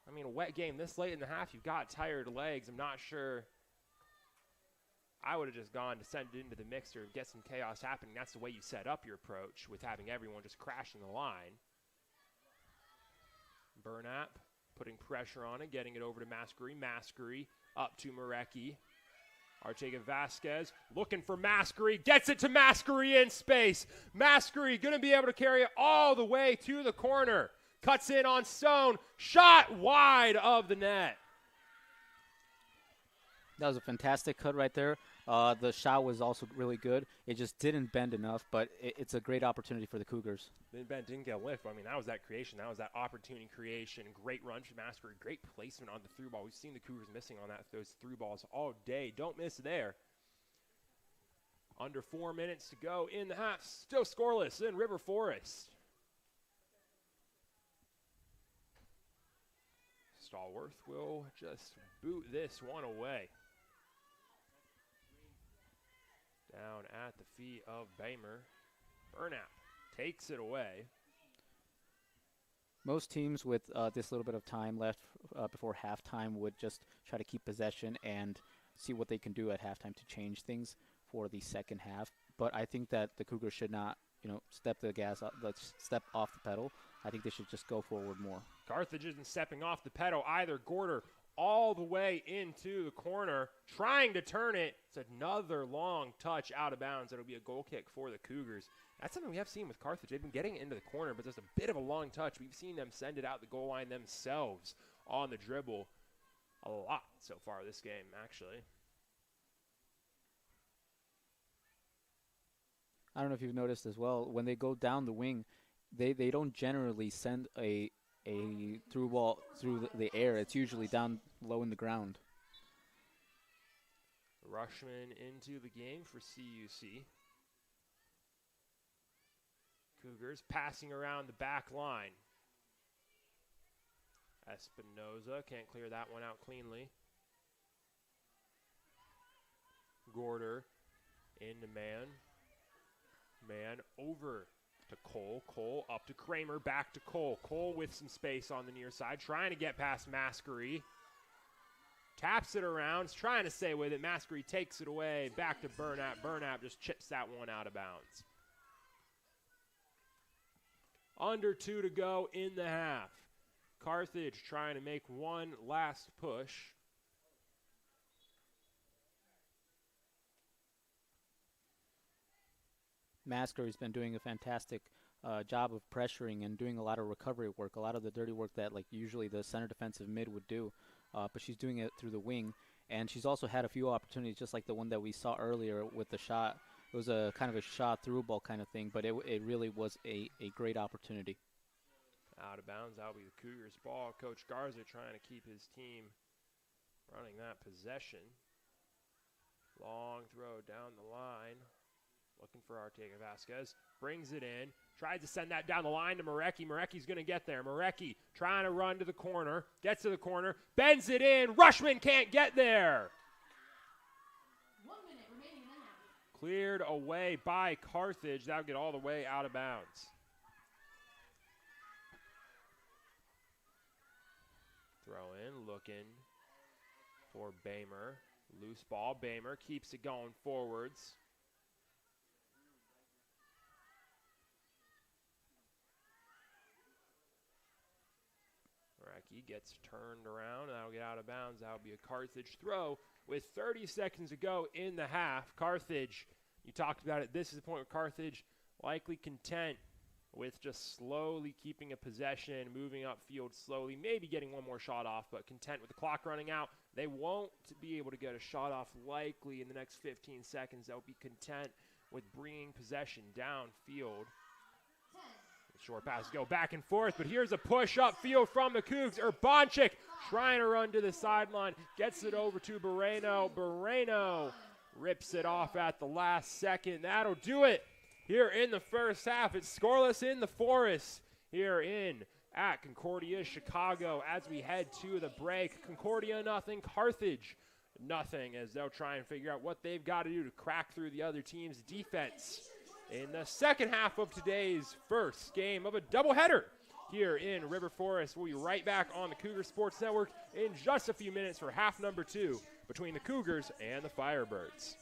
I mean, a wet game this late in the half, you've got tired legs. I'm not sure. I would have just gone to send it into the mixer and get some chaos happening. That's the way you set up your approach with having everyone just crashing the line. Burnap putting pressure on it, getting it over to Maskery. Maskery up to Marecki. Artega Vasquez looking for Maskery. Gets it to Maskery in space. Maskery going to be able to carry it all the way to the corner. Cuts in on Stone. Shot wide of the net. That was a fantastic cut right there. The shot was also really good. It just didn't bend enough, but it's a great opportunity for the Cougars. Didn't get a lift. I mean, that was that creation. That was that opportunity creation. Great run from Maskery. Great placement on the through ball. We've seen the Cougars missing on those through balls all day. Don't miss there. Under 4 minutes to go in the half. Still scoreless in River Forest. Stallworth will just boot this one away. Down at the feet of Bamer. Burnap takes it away. Most teams with this little bit of time left before halftime would just try to keep possession and see what they can do at halftime to change things for the second half. But I think that the Cougars should not, step off the pedal. I think they should just go forward more. Carthage isn't stepping off the pedal either. Gorder all the way into the corner, trying to turn it. It's another long touch out of bounds. It'll be a goal kick for the Cougars. That's something we have seen with Carthage. They've been getting it into the corner, but there's a bit of a long touch. We've seen them send it out the goal line themselves on the dribble a lot so far this game, actually. I don't know if you've noticed as well, when they go down the wing, they don't generally send a through ball through the air. It's usually down low in the ground. Rushman into the game for CUC. Cougars passing around the back line. Espinoza can't clear that one out cleanly. Gorder into man. Man over to Cole. Cole up to Kramer, back to Cole. Cole with some space on the near side, trying to get past Maskery. Taps it around, is trying to stay with it. Maskery takes it away, back to Burnap. Burnap just chips that one out of bounds. Under 2 to go in the half. Carthage trying to make one last push. Maskery's been doing a fantastic job of pressuring and doing a lot of recovery work, a lot of the dirty work that usually the center defensive mid would do, but she's doing it through the wing, and she's also had a few opportunities just like the one that we saw earlier with the shot. It was a kind of a shot through ball kind of thing, but it really was a great opportunity. Out of bounds, that'll be the Cougars' ball. Coach Garza trying to keep his team running that possession. Long throw down the line. Looking for Ortega Vasquez. Brings it in. Tries to send that down the line to Marecki. Marecki's going to get there. Marecki trying to run to the corner. Gets to the corner. Bends it in. Rushman can't get there. 1 minute remaining in the half. Cleared away by Carthage. That'll get all the way out of bounds. Throw in. Looking for Bamer. Loose ball. Bamer keeps it going forwards. He gets turned around. That'll get out of bounds. That'll be a Carthage throw with 30 seconds to go in the half. Carthage, you talked about it. This is the point where Carthage likely content with just slowly keeping a possession, moving upfield slowly, maybe getting one more shot off, but content with the clock running out. They won't be able to get a shot off likely in the next 15 seconds. They'll be content with bringing possession downfield. Short passes go back and forth, but here's a push upfield from the Cougs. Urbanchik trying to run to the sideline, gets it over to Moreno. Moreno rips it off at the last second. That'll do it here in the first half. It's scoreless in the Forest here at Concordia, Chicago, as we head to the break. Concordia nothing, Carthage nothing, as they'll try and figure out what they've got to do to crack through the other team's defense in the second half of today's first game of a doubleheader here in River Forest. We'll be right back on the Cougar Sports Network in just a few minutes for half number 2 between the Cougars and the Firebirds.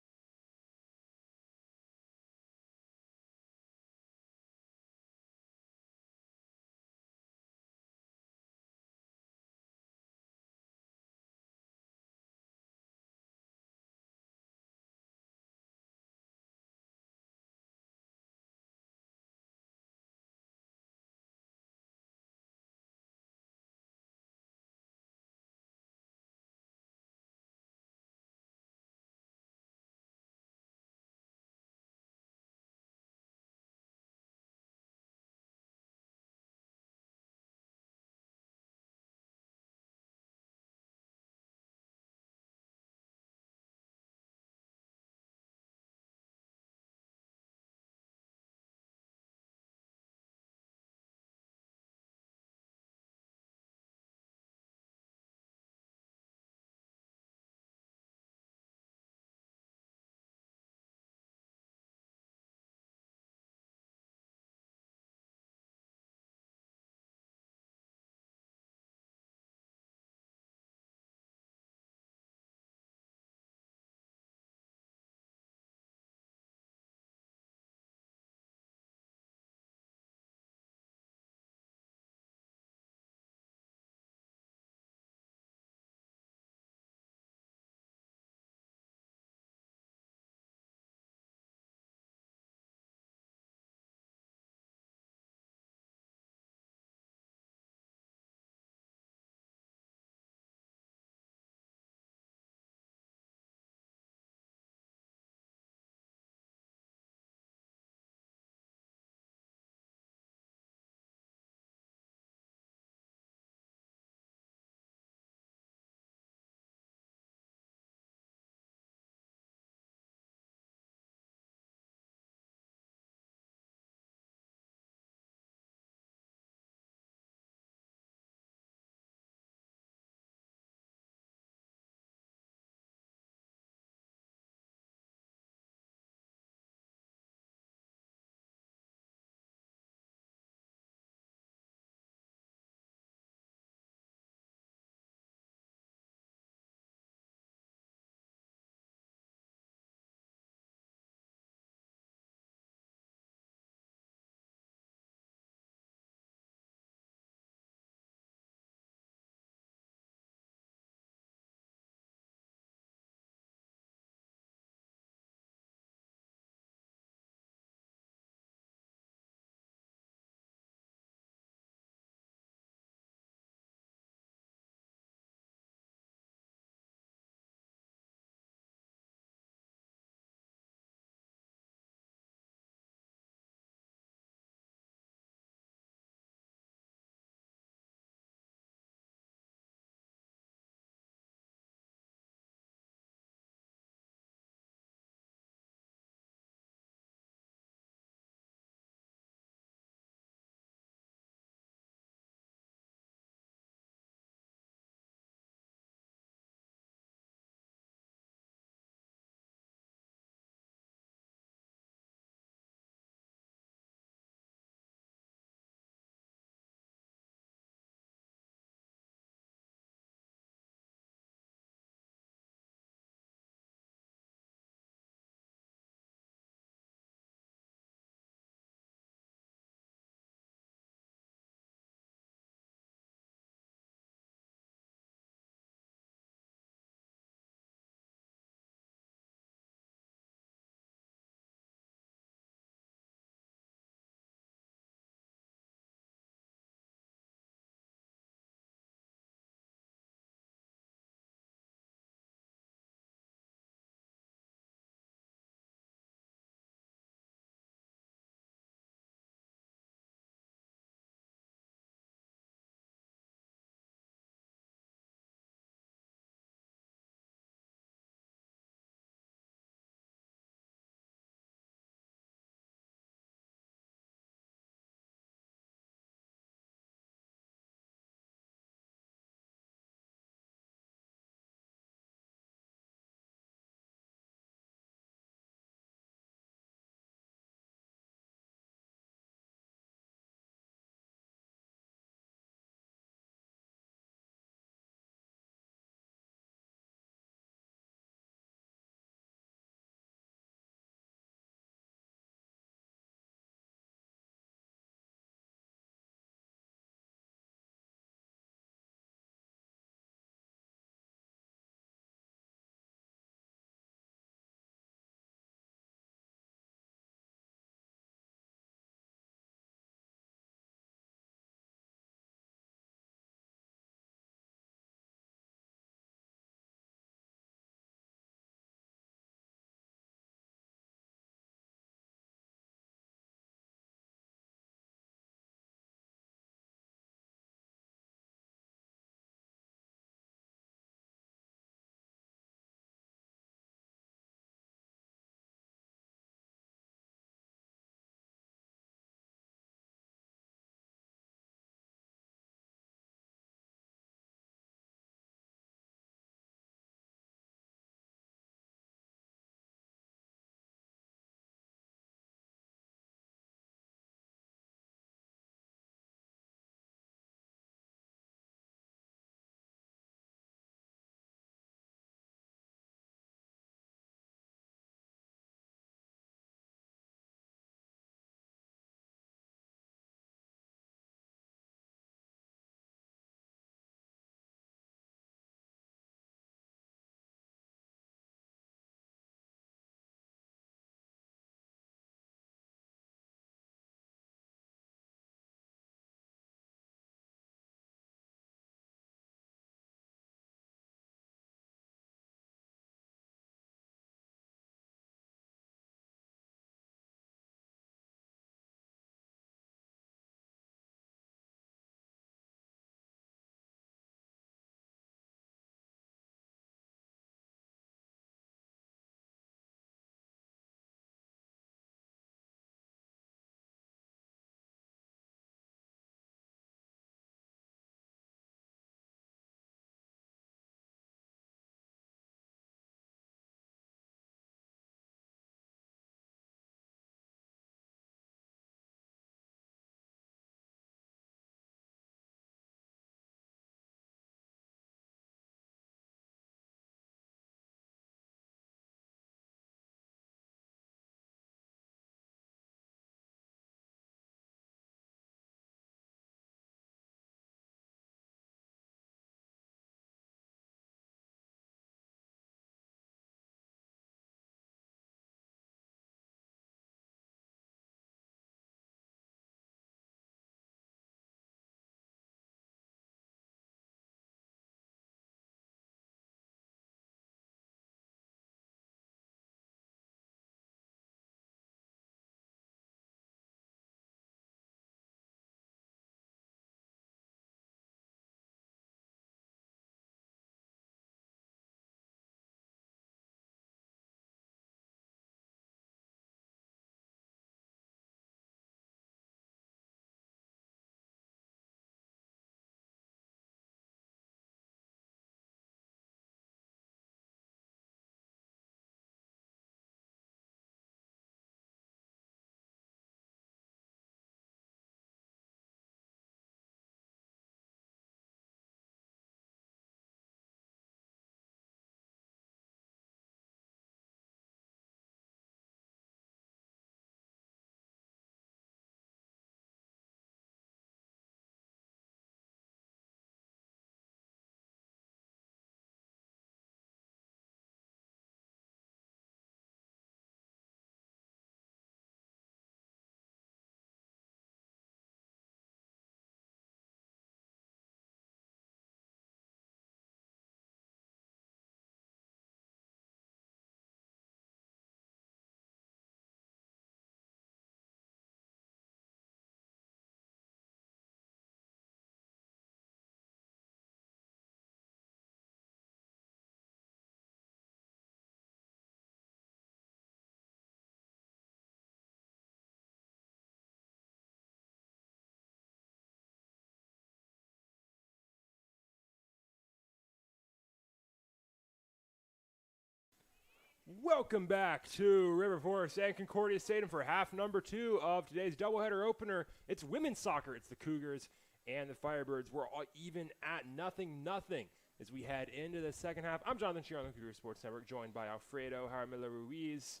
Welcome back to River Forest and Concordia Stadium for half number 2 of today's doubleheader opener. It's women's soccer. It's the Cougars and the Firebirds. We're all even at 0-0 as we head into the second half. I'm Jonathan Shear on the Cougar Sports Network, joined by Alfredo Jaramillo Ruiz.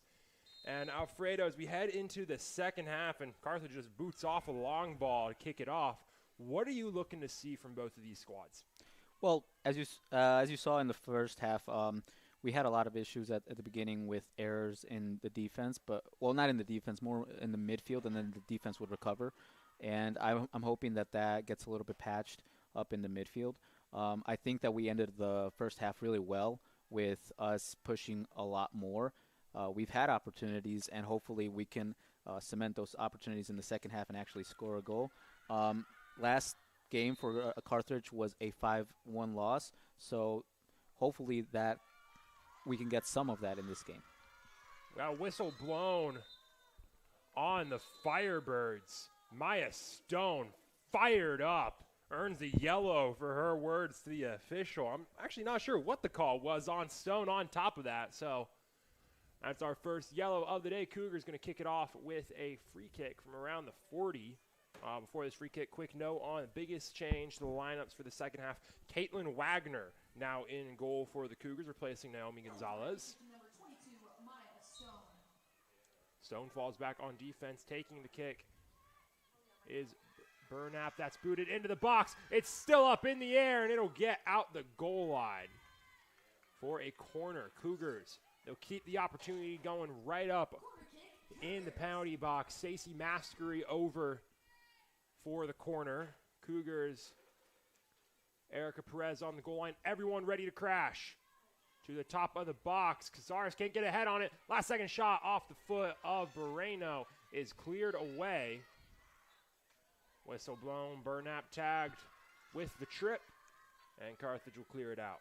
And Alfredo, as we head into the second half, and Carthage just boots off a long ball to kick it off, what are you looking to see from both of these squads? Well, as you saw in the first half, we had a lot of issues at the beginning with errors in the defense, not in the defense, more in the midfield, and then the defense would recover. And I'm hoping that gets a little bit patched up in the midfield. I think that we ended the first half really well with us pushing a lot more. We've had opportunities, and hopefully we can cement those opportunities in the second half and actually score a goal. Last game for Carthage was a 5-1 loss, so hopefully that we can get some of that in this game. Got a whistle blown on the Firebirds. Maya Stone fired up, earns the yellow for her words to the official. I'm actually not sure what the call was on Stone on top of that, so that's our first yellow of the day. Cougars going to kick it off with a free kick from around the 40. Before this free kick, quick note on the biggest change to the lineups for the second half. Caitlin Wagner now in goal for the Cougars, replacing Naomi Gonzalez. Number 22, Maya Stone. Stone falls back on defense, taking the kick is Burnap. That's booted into the box. It's still up in the air, and it'll get out the goal line for a corner. Cougars, they'll keep the opportunity going right up in the penalty box. Stacey Maskery over for the corner. Cougars, Erica Perez on the goal line. Everyone ready to crash to the top of the box. Cazares can't get ahead on it. Last second shot off the foot of Moreno is cleared away. Whistle blown, Burnap tagged with the trip, and Carthage will clear it out.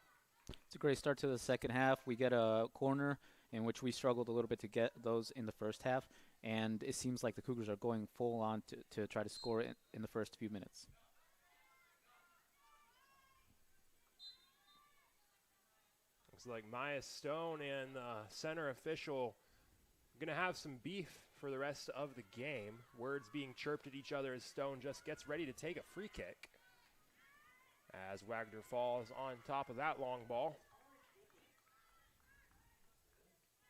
It's a great start to the second half. We get a corner in which we struggled a little bit to get those in the first half, and it seems like the Cougars are going full on to try to score in the first few minutes. Looks like Maya Stone and the center official going to have some beef for the rest of the game. Words being chirped at each other as Stone just gets ready to take a free kick, as Wagner falls on top of that long ball.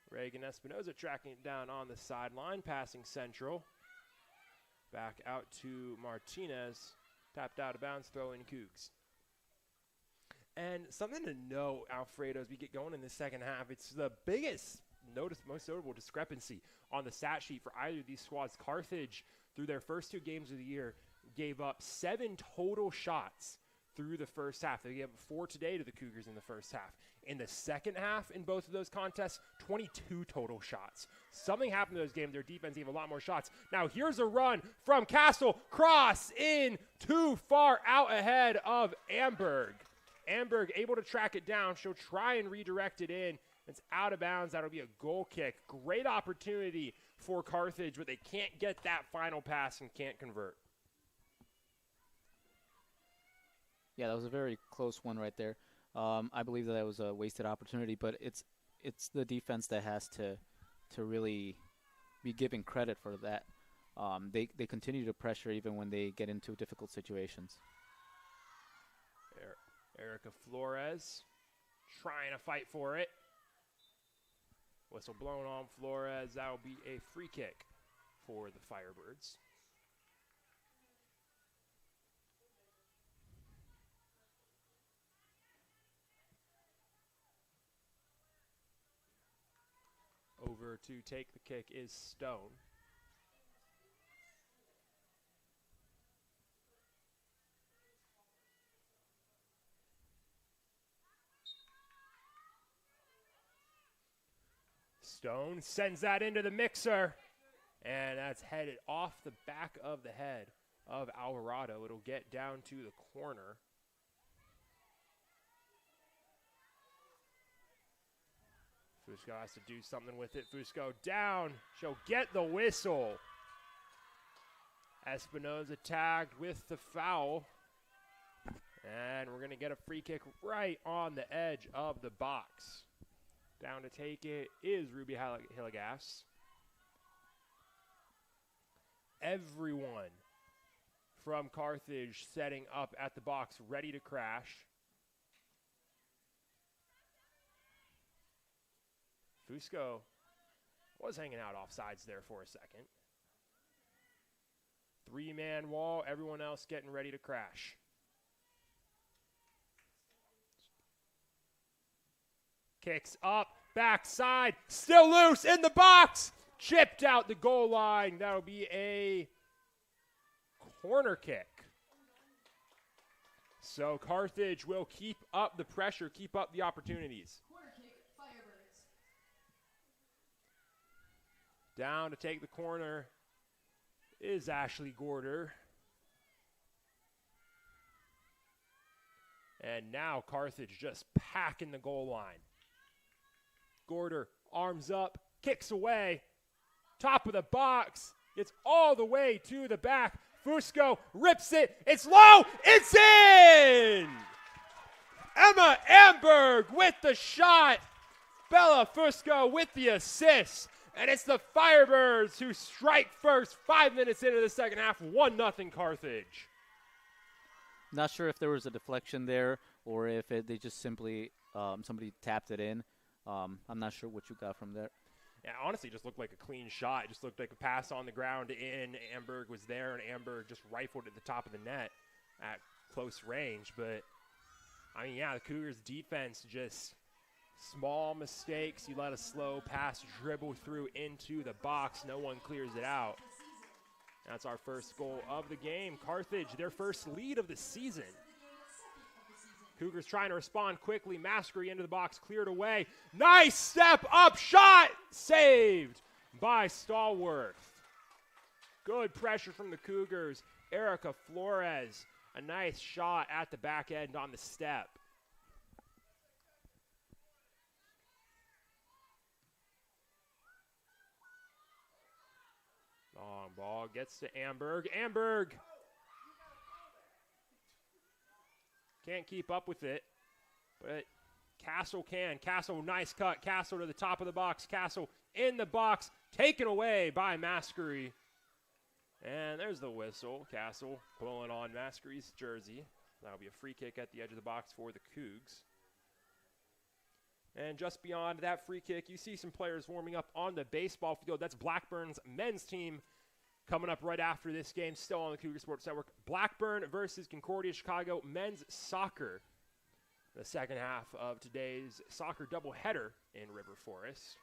Reagan Espinoza tracking it down on the sideline, passing central. Back out to Martinez, tapped out of bounds, throw in Cougs. And something to note, Alfredo, as we get going in the second half, it's the most notable discrepancy on the stat sheet for either of these squads. Carthage, through their first 2 games of the year, gave up 7 total shots through the first half. They gave up 4 today to the Cougars in the first half. In the second half, in both of those contests, 22 total shots. Something happened in those games. Their defense gave a lot more shots. Now here's a run from Castle. Cross in, too far out ahead of Amberg. Amberg able to track it down. She'll try and redirect it in. It's out of bounds. That'll be a goal kick. Great opportunity for Carthage, but they can't get that final pass and can't convert. Yeah, that was a very close one right there. I believe that was a wasted opportunity, but it's the defense that has to really be given credit for that. They continue to pressure even when they get into difficult situations. Erica Flores trying to fight for it. Whistle blown on Flores. That will be a free kick for the Firebirds. Over to take the kick is Stone. Stone sends that into the mixer, and that's headed off the back of the head of Alvarado. It'll get down to the corner. Fusco has to do something with it. Fusco down. She'll get the whistle. Espinoza tagged with the foul. And we're going to get a free kick right on the edge of the box. Down to take it is Ruby Hillegas. Everyone from Carthage setting up at the box, ready to crash. Fusco was hanging out offsides there for a second. 3-man wall, everyone else getting ready to crash. Kicks up, backside, still loose in the box. Chipped out the goal line. That'll be a corner kick. So Carthage will keep up the pressure, keep up the opportunities. Corner kick, Firebirds. Down to take the corner is Ashley Gorder. And now Carthage just packing the goal line. Gorder, arms up, kicks away. Top of the box. It's all the way to the back. Fusco rips it. It's low. It's in! Emma Amberg with the shot. Bella Fusco with the assist. And it's the Firebirds who strike first 5 minutes into the second half. 1-0 Carthage. Not sure if there was a deflection there or if they just simply somebody tapped it in. I'm not sure what you got from there. Yeah, honestly, it just looked like a clean shot. It just looked like a pass on the ground in. Amberg was there, and Amberg just rifled at the top of the net at close range. But, I mean, yeah, the Cougars' defense just small mistakes. You let a slow pass dribble through into the box. No one clears it out. That's our first goal of the game. Carthage, their first lead of the season. Cougars trying to respond quickly. Maskery into the box, cleared away. Nice step up shot! Saved by Stallworth. Good pressure from the Cougars. Erica Flores, a nice shot at the back end on the step. Long ball gets to Amberg. Amberg can't keep up with it, but Castle can. Castle, nice cut. Castle to the top of the box. Castle in the box, taken away by Maskery. And there's the whistle. Castle pulling on Maskery's jersey. That'll be a free kick at the edge of the box for the Cougs. And just beyond that free kick, you see some players warming up on the baseball field. That's Blackburn's men's team coming up right after this game, still on the Cougar Sports Network. Blackburn versus Concordia Chicago men's soccer. The second half of today's soccer doubleheader in River Forest.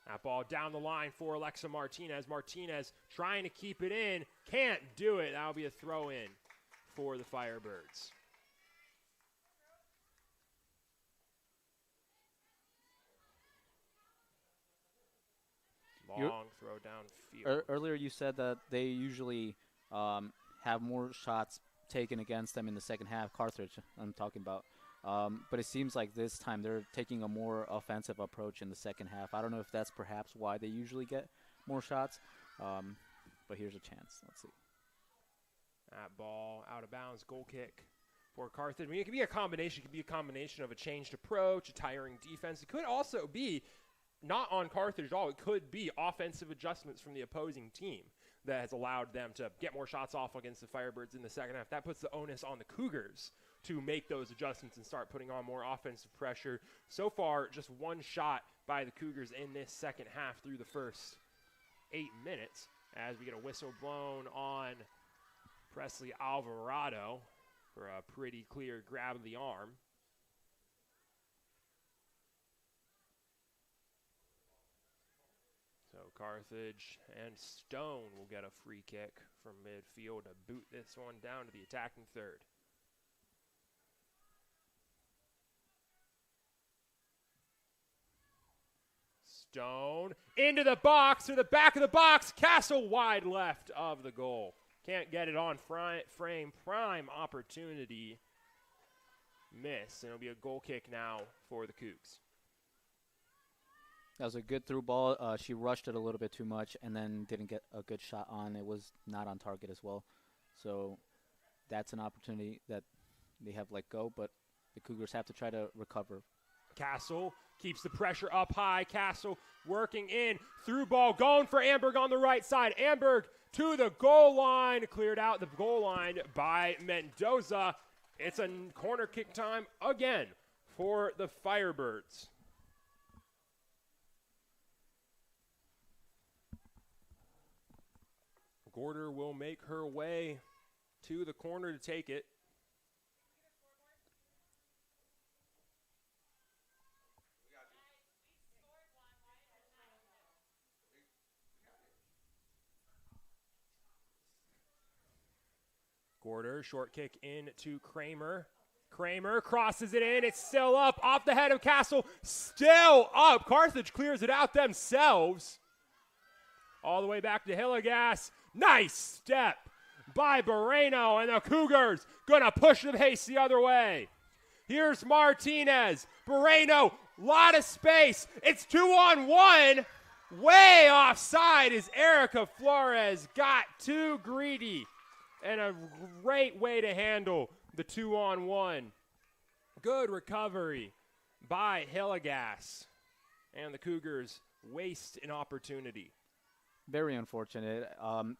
That ball down the line for Alexa Martinez. Martinez trying to keep it in. Can't do it. That'll be a throw in for the Firebirds. Long throw downfield. Earlier you said that they usually have more shots taken against them in the second half. Carthage, I'm talking about. But it seems like this time they're taking a more offensive approach in the second half. I don't know if that's perhaps why they usually get more shots. But here's a chance. Let's see. That ball out of bounds, goal kick for Carthage. I mean, it could be a combination. It could be a combination of a changed approach, a tiring defense. It could also be not on Carthage at all. It could be offensive adjustments from the opposing team that has allowed them to get more shots off against the Firebirds in the second half. That puts the onus on the Cougars to make those adjustments and start putting on more offensive pressure. So far, just one shot by the Cougars in this second half through the first 8 minutes as we get a whistle blown on Presley Alvarado for a pretty clear grab of the arm. So Carthage and Stone will get a free kick from midfield to boot this one down to the attacking third. Stone into the box, to the back of the box. Castle wide left of the goal. Can't get it on frame. Prime opportunity. Miss. And it'll be a goal kick now for the Cougs. That was a good through ball. She rushed it a little bit too much and then didn't get a good shot on. It was not on target as well. So that's an opportunity that they have let go, but the Cougars have to try to recover. Castle keeps the pressure up high. Castle working in, through ball, going for Amberg on the right side. Amberg to the goal line, cleared out the goal line by Mendoza. It's a corner kick time again for the Firebirds. Gorder will make her way to the corner to take it. Gorder, short kick in to Kramer. Kramer crosses it in. It's still up off the head of Castle. Still up. Carthage clears it out themselves. All the way back to Hillegas. Nice step by Moreno, and the Cougars going to push the pace the other way. Here's Martinez. Moreno, lot of space. It's 2-on-1. Way offside as Erica Flores got too greedy. And a great way to handle the 2-on-1. Good recovery by Hillegas. And the Cougars waste an opportunity. Very unfortunate.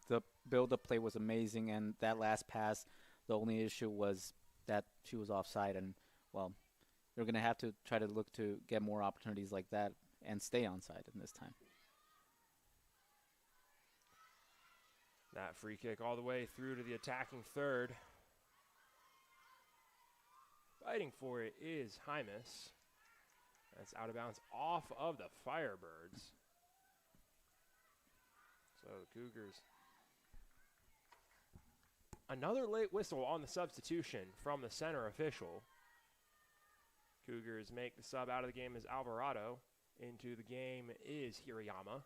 The build-up play was amazing, and that last pass, the only issue was that she was offside. And, well, they're going to have to try to look to get more opportunities like that and stay onside in this time. That free kick all the way through to the attacking third. Fighting for it is Hymas. That's out of bounds off of the Firebirds. So the Cougars. Another late whistle on the substitution from the center official. Cougars make the sub out of the game as Alvarado. Into the game is Hirayama.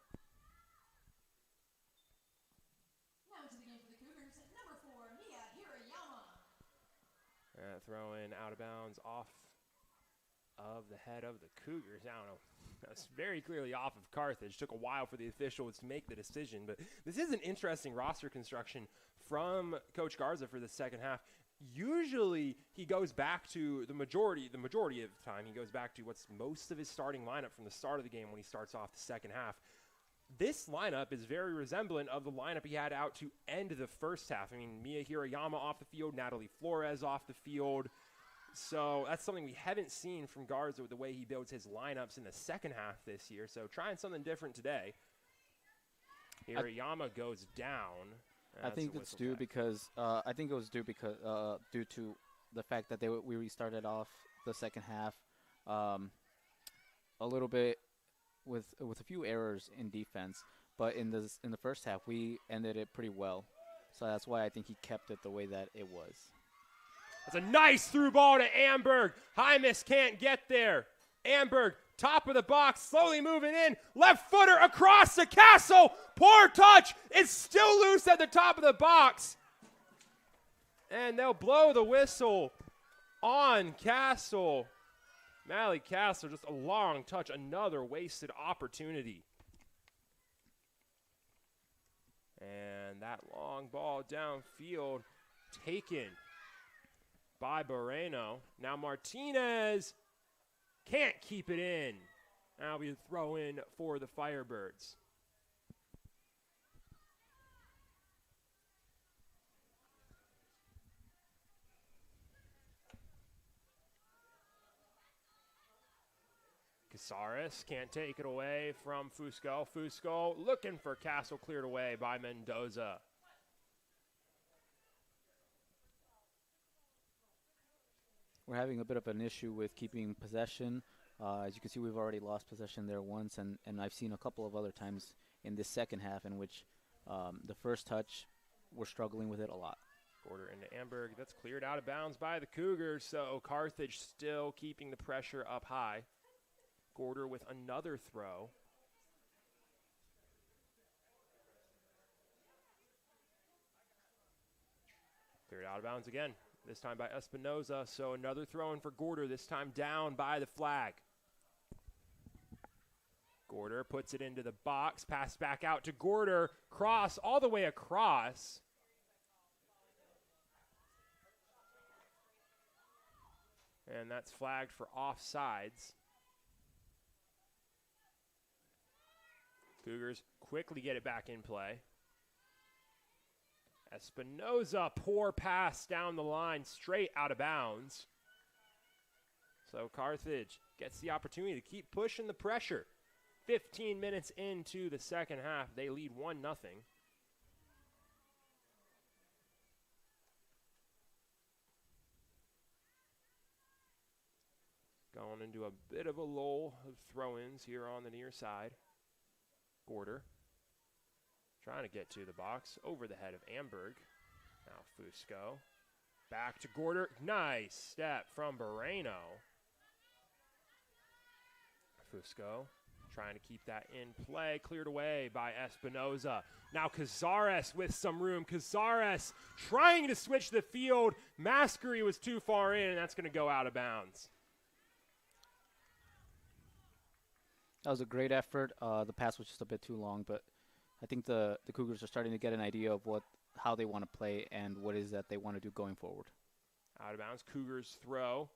Now into the game for the Cougars, number 4, Mia Hirayama. Throw in out of bounds off of the head of the Cougars. I don't know. That's very clearly off of Carthage. Took a while for the officials to make the decision, but this is an interesting roster construction from Coach Garza for the second half. Usually he goes back to the majority of the time, he goes back to what's most of his starting lineup from the start of the game when he starts off the second half. This lineup is very resemblant of the lineup he had out to end the first half. I mean, Mia Hirayama off the field, Natalie Flores off the field. So that's something we haven't seen from Garza with the way he builds his lineups in the second half this year. So trying something different today. Hirayama goes down. I think it's due because due to the fact that we restarted off the second half a little bit with a few errors in defense, but in the first half we ended it pretty well. So that's why I think he kept it the way that it was. That's a nice through ball to Amberg. Hymas can't get there. Amberg, top of the box, slowly moving in. Left footer across the Castle. Poor touch. It's still loose at the top of the box. And they'll blow the whistle on Castle. Mally Castle, just a long touch. Another wasted opportunity. And that long ball downfield taken by Moreno. Now Martinez can't keep it in. Now we throw in for the Firebirds. Casares can't take it away from Fusco. Fusco looking for Castle, cleared away by Mendoza. We're having a bit of an issue with keeping possession. As you can see, we've already lost possession there once, and I've seen a couple of other times in this second half in which the first touch, we're struggling with it a lot. Gorder into Amberg. That's cleared out of bounds by the Cougars, so Carthage still keeping the pressure up high. Gorder with another throw. Cleared out of bounds again. This time by Espinoza, so another throw in for Gorder, this time down by the flag. Gorder puts it into the box, pass back out to Gorder, cross all the way across. And that's flagged for offsides. Cougars quickly get it back in play. Espinoza, poor pass down the line, straight out of bounds. So Carthage gets the opportunity to keep pushing the pressure. 15 minutes into the second half, they lead 1-0. Going into a bit of a lull of throw-ins here on the near side. Gorder trying to get to the box over the head of Amberg. Now Fusco. Back to Gorder. Nice step from Moreno. Fusco trying to keep that in play. Cleared away by Espinoza. Now Cazares with some room. Cazares trying to switch the field. Maskery was too far in, and that's going to go out of bounds. That was a great effort. The pass was just a bit too long, but I think the Cougars are starting to get an idea of how they want to play and what it is that they want to do going forward. Out of bounds, Cougars throw.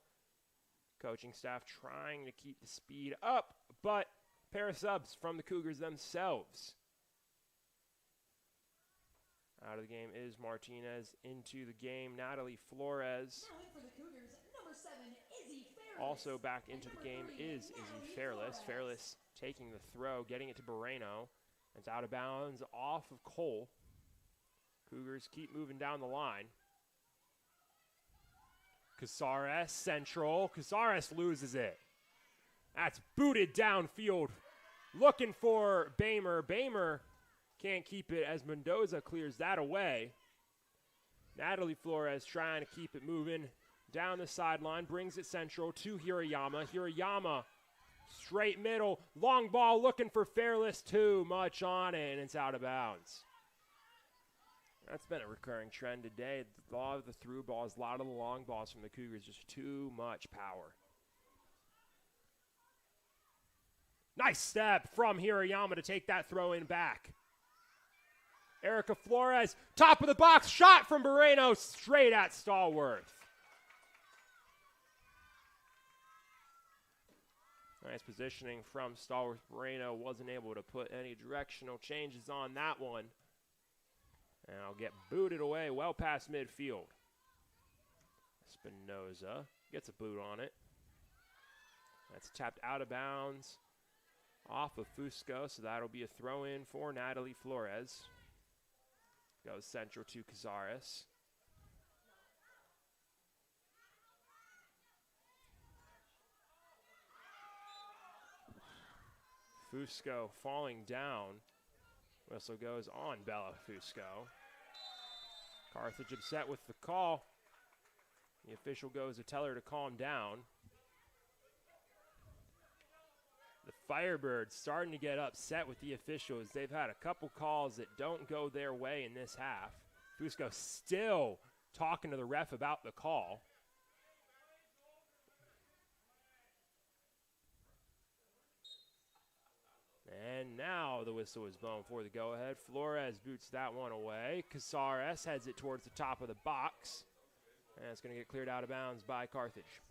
Coaching staff trying to keep the speed up, but pair of subs from the Cougars themselves. Out of the game is Martinez. Into the game, Natalie Flores. Now in for the Cougars, number 7, Izzy Fairless. Also back into the game is Izzy Fairless. Fairless taking the throw, getting it to Moreno. It's out of bounds off of Cole. Cougars keep moving down the line. Cazares, central. Cazares loses it. That's booted downfield. Looking for Bamer. Bamer can't keep it as Mendoza clears that away. Natalie Flores trying to keep it moving down the sideline. Brings it central to Hirayama. Hirayama straight middle. Long ball looking for Fairless. Too much on it, and it's out of bounds. That's been a recurring trend today. A lot of the through balls, a lot of the long balls from the Cougars, just too much power. Nice step from Hirayama to take that throw in back. Erica Flores, top of the box, shot from Moreno, straight at Stallworth. Nice positioning from Stallworth. Moreno wasn't able to put any directional changes on that one. And I'll get booted away well past midfield. Espinoza gets a boot on it. That's tapped out of bounds off of Fusco, so that'll be a throw-in for Natalie Flores. Goes central to Cazares. Fusco falling down. Whistle goes on Bella Fusco. Carthage upset with the call. The official goes to tell her to calm down. The Firebirds starting to get upset with the officials. They've had a couple calls that don't go their way in this half. Fusco still talking to the ref about the call. And now the whistle is blown for the go-ahead. Flores boots that one away. Cazares heads it towards the top of the box. And it's going to get cleared out of bounds by Carthage.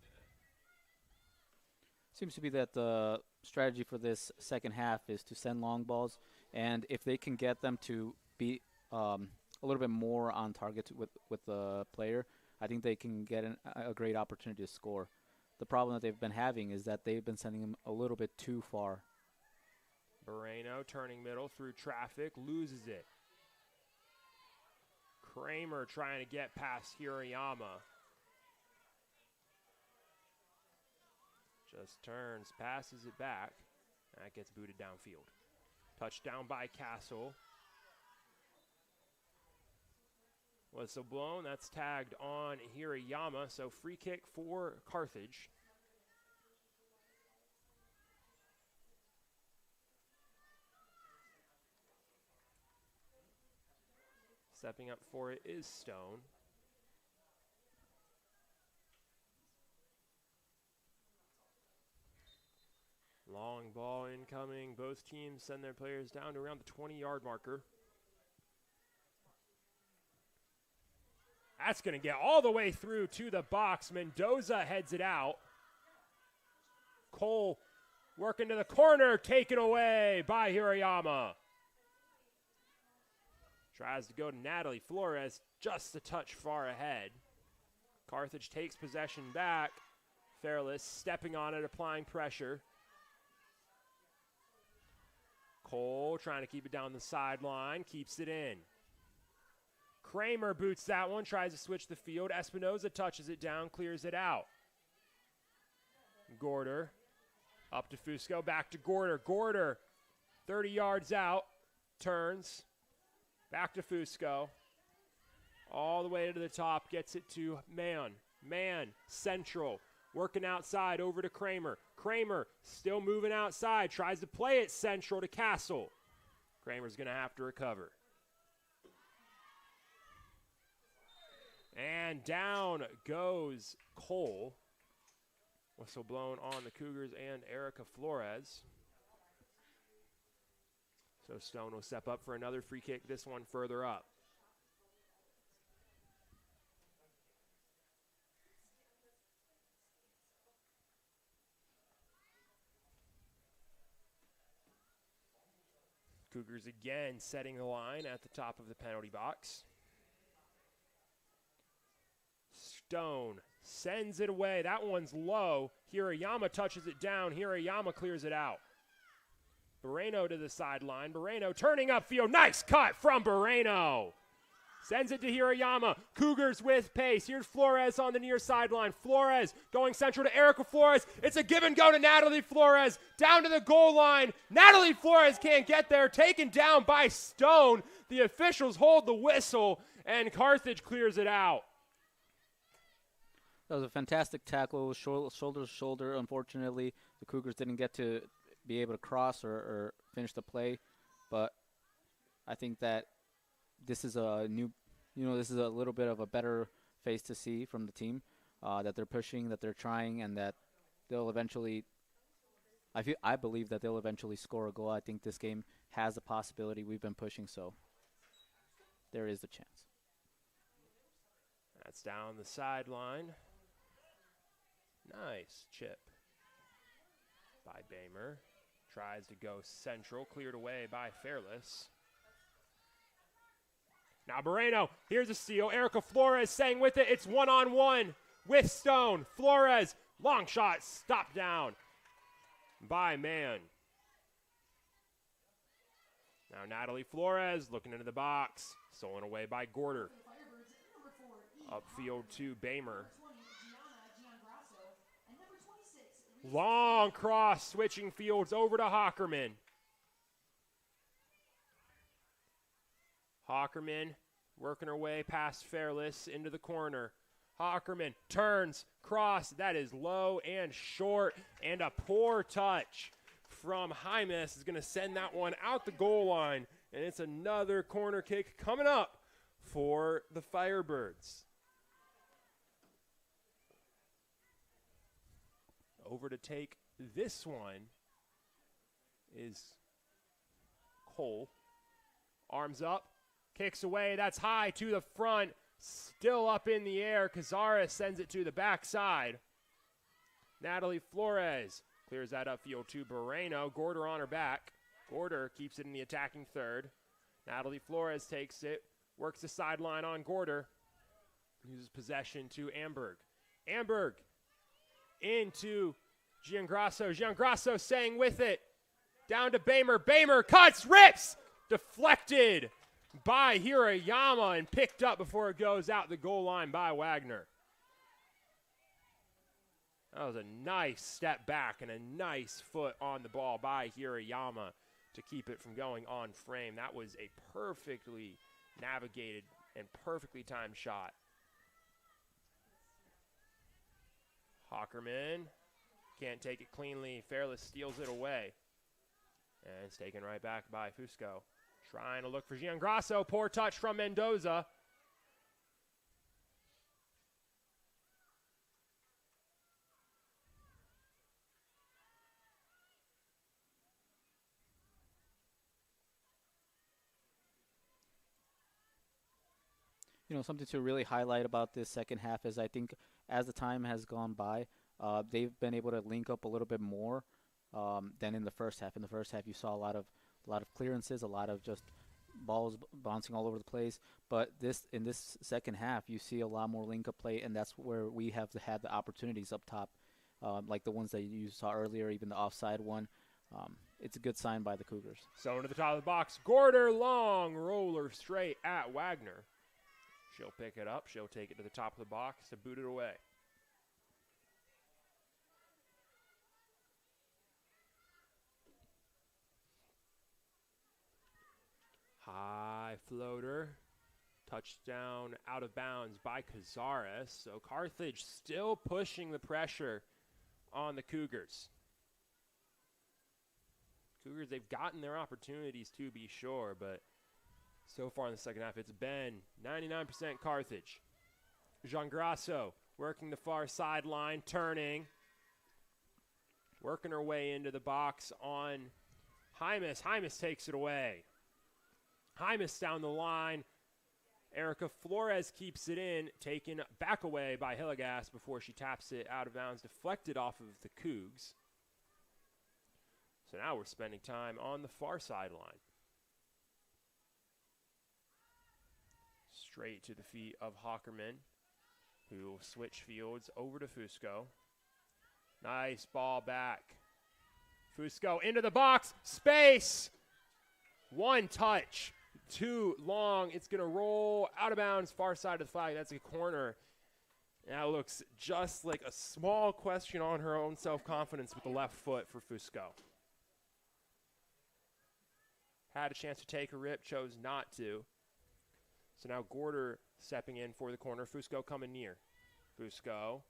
Seems to be that the strategy for this second half is to send long balls. And if they can get them to be a little bit more on target with the player, I think they can get a great opportunity to score. The problem that they've been having is that they've been sending them a little bit too far. Moreno turning middle through traffic, loses it. Kramer trying to get past Hirayama. Just turns, passes it back. That gets booted downfield. Touchdown by Castle. Whistle blown, that's tagged on Hirayama, so free kick for Carthage. Stepping up for it is Stone. Long ball incoming. Both teams send their players down to around the 20-yard marker. That's going to get all the way through to the box. Mendoza heads it out. Cole working to the corner, taken away by Hirayama. Tries to go to Natalie Flores, just a touch far ahead. Carthage takes possession back. Fairless stepping on it, applying pressure. Cole trying to keep it down the sideline, keeps it in. Kramer boots that one, tries to switch the field. Espinoza touches it down, clears it out. Gorder up to Fusco, back to Gorder. Gorder 30 yards out, turns, back to Fusco. All the way to the top, gets it to Mann. Mann, central, working outside over to Kramer. Kramer still moving outside, tries to play it central to Castle. Kramer's going to have to recover. And down goes Cole. Whistle blown on the Cougars and Erica Flores. So Stone will step up for another free kick, this one further up. Cougars again setting the line at the top of the penalty box. Stone sends it away. That one's low. Hirayama touches it down. Hirayama clears it out. Moreno to the sideline. Moreno turning upfield. Nice cut from Moreno. Sends it to Hirayama. Cougars with pace. Here's Flores on the near sideline. Flores going central to Erica Flores. It's a give and go to Natalie Flores. Down to the goal line. Natalie Flores can't get there. Taken down by Stone. The officials hold the whistle, and Carthage clears it out. That was a fantastic tackle, shoulder to shoulder. Unfortunately, the Cougars didn't get to be able to cross or finish the play. But I think that this is a new, this is a little bit of a better face to see from the team, that they're pushing, that they're trying, and that they'll eventually, I believe that they'll eventually score a goal. I think this game has a possibility. We've been pushing, so there is a chance. That's down the sideline. Nice chip by Bamer. Tries to go central, cleared away by Fairless. Now Moreno, here's a steal. Erica Flores staying with it. It's one-on-one with Stone. Flores, long shot, stopped down by Mann. Now Natalie Flores looking into the box. Stolen away by Gorder. Upfield to Bamer. Long cross, switching fields over to Hockerman. Hockerman working her way past Fairless into the corner. Hockerman turns, cross, that is low and short, and a poor touch from Hymas is going to send that one out the goal line, and it's another corner kick coming up for the Firebirds. Over to take this one is Cole. Arms up, kicks away. That's high to the front. Still up in the air. Cazares sends it to the backside. Natalie Flores clears that upfield to Moreno. Gorder on her back. Gorder keeps it in the attacking third. Natalie Flores takes it, works the sideline on Gorder. Uses possession to Amberg. Amberg into Giangrasso. Giangrasso staying with it. Down to Bamer. Bamer cuts, rips, deflected by Hirayama and picked up before it goes out the goal line by Wagner. That was a nice step back and a nice foot on the ball by Hirayama to keep it from going on frame. That was a perfectly navigated and perfectly timed shot. Hockerman can't take it cleanly. Fairless steals it away. And it's taken right back by Fusco. Trying to look for Giangrasso. Poor touch from Mendoza. something to really highlight about this second half is I think as the time has gone by, they've been able to link up a little bit more than in the first half. In the first half, you saw a lot of clearances, a lot of just balls bouncing all over the place. But in this second half, you see a lot more link-up play, and that's where we have had the opportunities up top, like the ones that you saw earlier, even the offside one. It's a good sign by the Cougars. So into the top of the box, Gorder, long roller straight at Wagner. She'll pick it up. She'll take it to the top of the box to boot it away. High floater. Touchdown out of bounds by Cazares. So Carthage still pushing the pressure on the Cougars. Cougars, they've gotten their opportunities to be sure, but so far in the second half, it's been 99% Carthage. Jean Grasso working the far sideline, turning. Working her way into the box on Hymas. Hymas takes it away. Hymas down the line. Erica Flores keeps it in, taken back away by Hillegas before she taps it out of bounds, deflected off of the Cougs. So now we're spending time on the far sideline. Straight to the feet of Hockerman, who will switch fields over to Fusco. Nice ball back. Fusco into the box. Space. One touch. Too long. It's going to roll out of bounds, far side of the flag. That's a corner. That looks just like a small question on her own self-confidence with the left foot for Fusco. Had a chance to take a rip, chose not to. So now Gorder stepping in for the corner. Fusco coming near. Fusco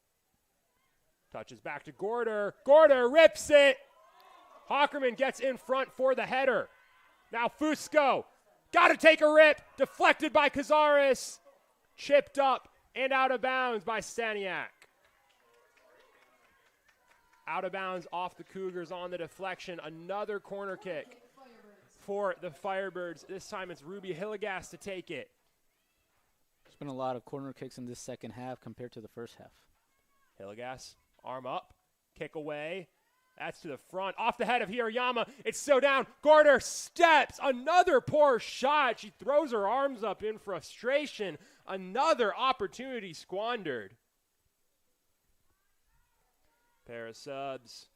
touches back to Gorder. Gorder rips it. Hockerman gets in front for the header. Now Fusco. Got to take a rip. Deflected by Cazares. Chipped up and out of bounds by Staniak. Out of bounds off the Cougars on the deflection. Another corner kick for the Firebirds. This time it's Ruby Hillegas to take it. There's been a lot of corner kicks in this second half compared to the first half. Hillegas, arm up, kick away. That's to the front. Off the head of Hirayama. It's still down. Gorder steps. Another poor shot. She throws her arms up in frustration. Another opportunity squandered. Pair of subs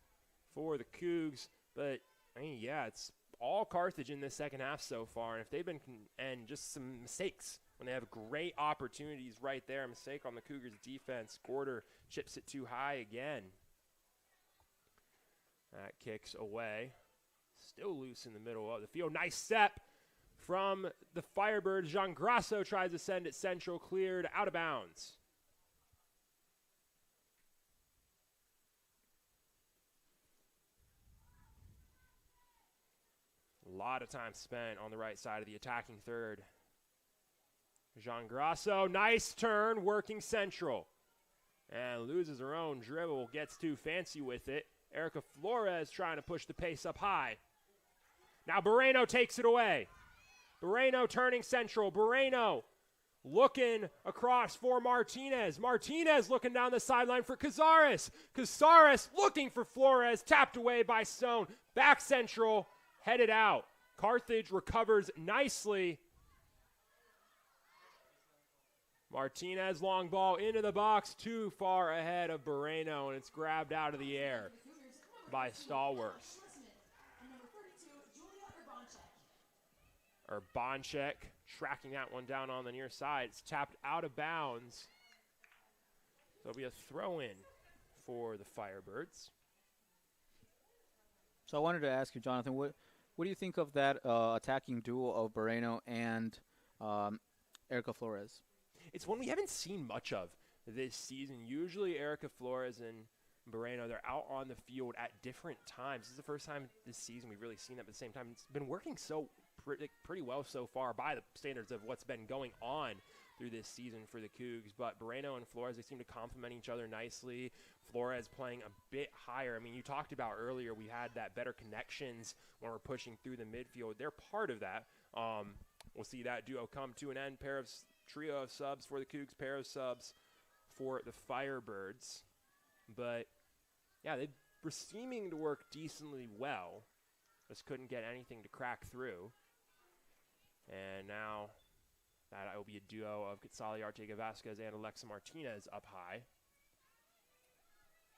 for the Cougs. But, I mean, yeah, it's all Carthage in this second half so far. And if they've been, and just some mistakes when they have great opportunities right there. A mistake on the Cougars defense. Gorder chips it too high again. That kicks away. Still loose in the middle of the field. Nice step from the Firebirds. Jean Grasso tries to send it central. Cleared out of bounds. A lot of time spent on the right side of the attacking third. Jean Grasso, nice turn, working central. And loses her own dribble, gets too fancy with it. Erica Flores trying to push the pace up high. Now Moreno takes it away. Moreno turning central. Moreno looking across for Martinez. Martinez looking down the sideline for Cazares. Cazares looking for Flores. Tapped away by Stone. Back central. Headed out. Carthage recovers nicely. Martinez, long ball into the box. Too far ahead of Moreno, and it's grabbed out of the air by Stallworth. Urbanchek tracking that one down on the near side. It's tapped out of bounds. So it'll be a throw-in for the Firebirds. So I wanted to ask you, Jonathan, what do you think of that attacking duo of Moreno and Erica Flores? It's one we haven't seen much of this season. Usually Erica Flores and Moreno, they're out on the field at different times. This is the first time this season we've really seen them at the same time. It's been working so pretty well so far by the standards of what's been going on through this season for the Cougs. But Moreno and Flores, they seem to complement each other nicely. Flores playing a bit higher. I mean, you talked about earlier we had that better connections when we're pushing through the midfield. They're part of that. We'll see that duo come to an end. Pair of trio of subs for the Cougs, pair of subs for the Firebirds. But, yeah, they were seeming to work decently well. Just couldn't get anything to crack through. And now that will be a duo of Quetzali Arteaga-Vasquez and Alexa Martinez up high.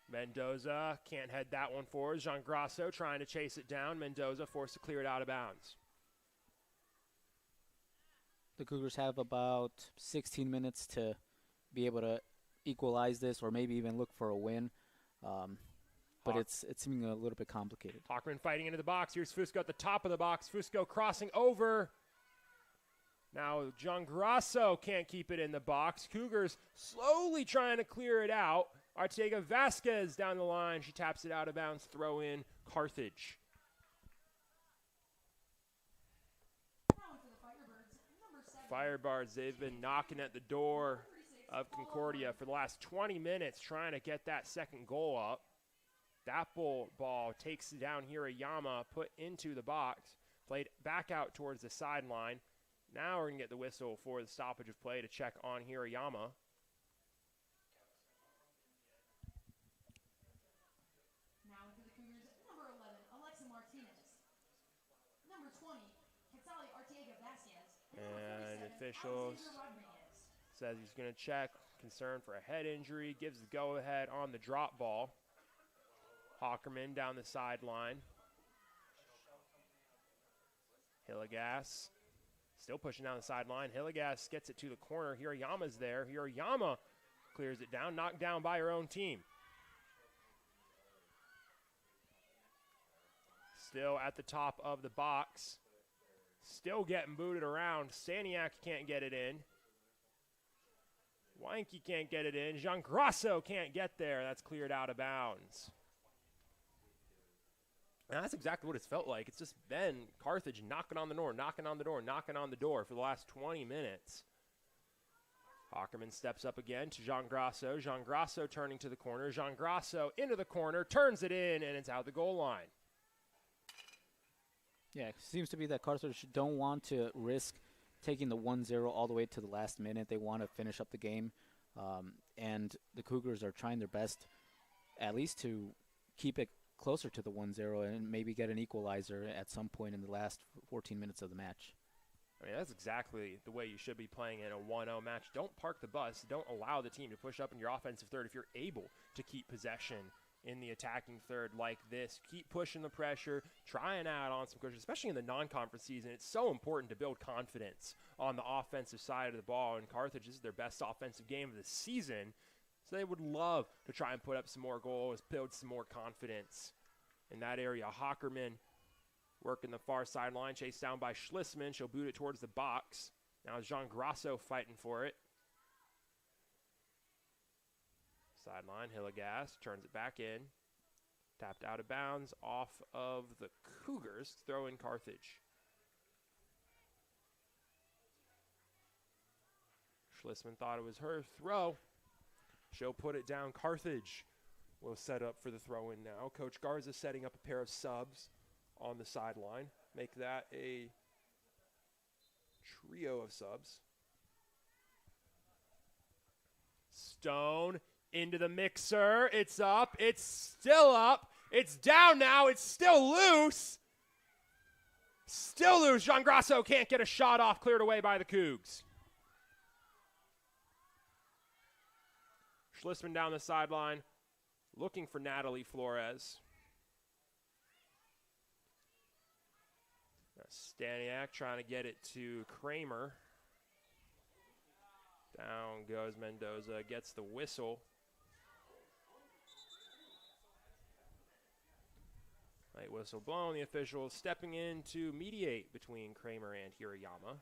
Mendoza can't head that one forward. Jean Grasso trying to chase it down. Mendoza forced to clear it out of bounds. The Cougars have about 16 minutes to be able to equalize this or maybe even look for a win. But it's seeming a little bit complicated. Hockman fighting into the box. Here's Fusco at the top of the box. Fusco crossing over. Now Jean Grasso can't keep it in the box. Cougars slowly trying to clear it out. Arteaga-Vasquez down the line. She taps it out of bounds. Throw in Carthage. Firebirds, they've been knocking at the door of Concordia for the last 20 minutes trying to get that second goal up. That ball takes it down Hirayama, put into the box, played back out towards the sideline. Now we're going to get the whistle for the stoppage of play to check on Hirayama. Now for the Cougars, number 11, Alexa Martinez. Number 20, Quetzali Arteaga-Vasquez. And officials says he's going to check, concern for a head injury, gives the go-ahead on the drop ball. Hockerman down the sideline. Hillegas still pushing down the sideline. Hillegas gets it to the corner. Hirayama's there. Hirayama clears it down, knocked down by her own team. Still at the top of the box. Still getting booted around. Staniak can't get it in. Weinke can't get it in. Jean Grasso can't get there. That's cleared out of bounds. And that's exactly what it's felt like. It's just been Carthage knocking on the door, knocking on the door, knocking on the door for the last 20 minutes. Hockerman steps up again to Jean Grasso. Jean Grasso turning to the corner. Jean Grasso into the corner, turns it in, and it's out the goal line. Yeah, it seems to be that Carthage don't want to risk taking the 1-0 all the way to the last minute. They want to finish up the game. And the Cougars are trying their best at least to keep it closer to the 1-0 and maybe get an equalizer at some point in the last 14 minutes of the match. I mean, that's exactly the way you should be playing in a 1-0 match. Don't park the bus. Don't allow the team to push up in your offensive third if you're able to keep possession in the attacking third like this. Keep pushing the pressure, try and add on some cushion, especially in the non-conference season. It's so important to build confidence on the offensive side of the ball, and Carthage, this is their best offensive game of the season, so they would love to try and put up some more goals, build some more confidence in that area. Hockerman working the far sideline, chased down by Schlissman. She'll boot it towards the box. Now Jean Grasso fighting for it. Sideline, Hillegas turns it back in. Tapped out of bounds off of the Cougars. Throw in Carthage. Schlissman thought it was her throw. She'll put it down. Carthage will set up for the throw in now. Coach Garza setting up a pair of subs on the sideline. Make that a trio of subs. Stone into the mixer. It's up. It's still up. It's down now. It's still loose. Still loose. Jean Grasso can't get a shot off. Cleared away by the Cougs. Schlissman down the sideline, looking for Natalie Flores. Staniak trying to get it to Kramer. Down goes Mendoza, gets the whistle. Light whistle blown, the official stepping in to mediate between Kramer and Hirayama.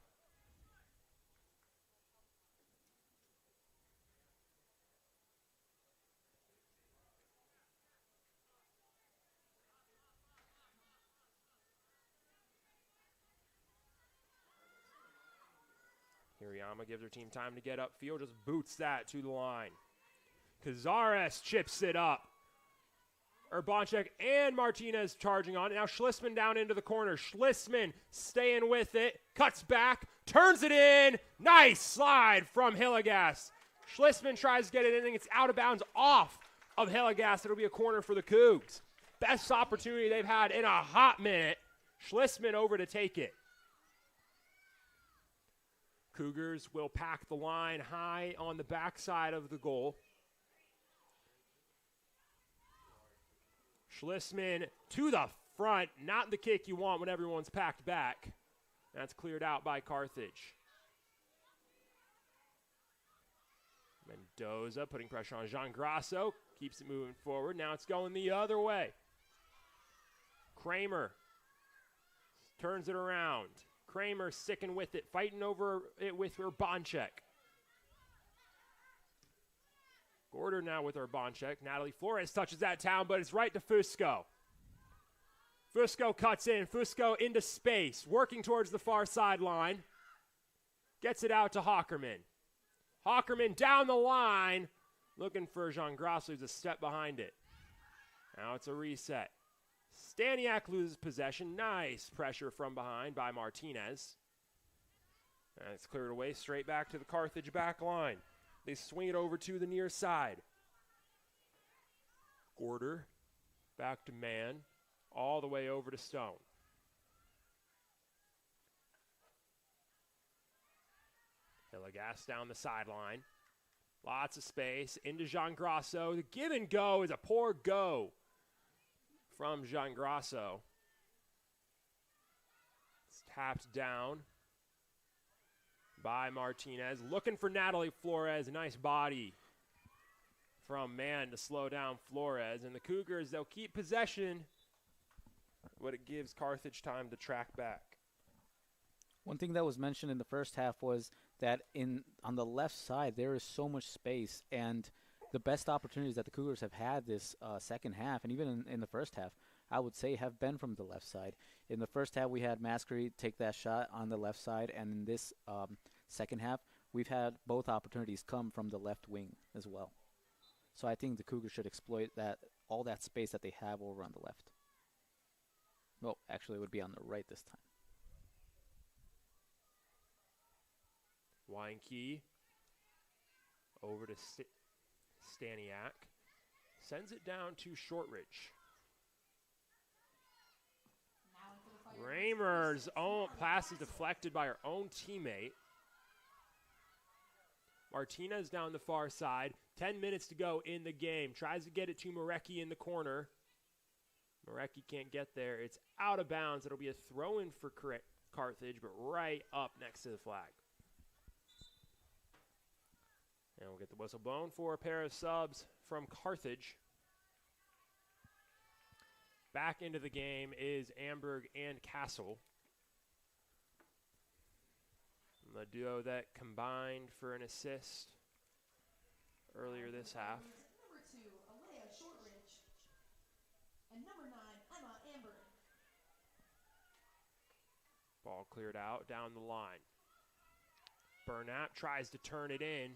Hirayama gives her team time to get upfield, just boots that to the line. Cazares chips it up. Urbanchek and Martinez charging on it. Now Schlissman down into the corner. Schlissman staying with it. Cuts back. Turns it in. Nice slide from Hilligas. Schlissman tries to get it in. It's out of bounds off of Hilligas. It'll be a corner for the Cougs. Best opportunity they've had in a hot minute. Schlissman over to take it. Cougars will pack the line high on the backside of the goal. Schlissman to the front. Not the kick you want when everyone's packed back. That's cleared out by Carthage. Mendoza putting pressure on Jean Grasso. Keeps it moving forward. Now it's going the other way. Kramer turns it around. Kramer sticking with it, fighting over it with Urbanchek. Gorder now with Urbanchek. Natalie Flores touches that down, but it's right to Fusco. Fusco cuts in. Fusco into space, working towards the far sideline. Gets it out to Hockerman. Hockerman down the line, looking for Jean Grasso, who's a step behind it. Now it's a reset. Staniak loses possession. Nice pressure from behind by Martinez. And it's cleared away straight back to the Carthage back line. They swing it over to the near side. Gorder back to Mann, all the way over to Stone. Hilligas down the sideline. Lots of space into Jean Grasso. The give and go is a poor go from Jean Grasso. It's tapped down by Martinez. Looking for Natalie Flores. Nice body from Mann to slow down Flores. And the Cougars, they'll keep possession, but it gives Carthage time to track back. One thing that was mentioned in the first half was that on the left side there is so much space, and the best opportunities that the Cougars have had this second half, and even in the first half, I would say, have been from the left side. In the first half, we had Maskery take that shot on the left side, and in this second half, we've had both opportunities come from the left wing as well. So I think the Cougars should exploit all that space that they have over on the left. Well, actually, it would be on the right this time. Weinke over to Staniak. Sends it down to Shortridge. Raymer's own pass is deflected by her own teammate. Martinez down the far side. 10 minutes to go in the game. Tries to get it to Marecki in the corner. Marecki can't get there. It's out of bounds. It'll be a throw-in for Carthage, but right up next to the flag. And we'll get the whistle blown for a pair of subs from Carthage. Back into the game is Amberg and Castle. The duo that combined for an assist earlier this half. Number 2, Alea Shortridge. And number 9, Emma Amberg. Ball cleared out down the line. Burnap tries to turn it in.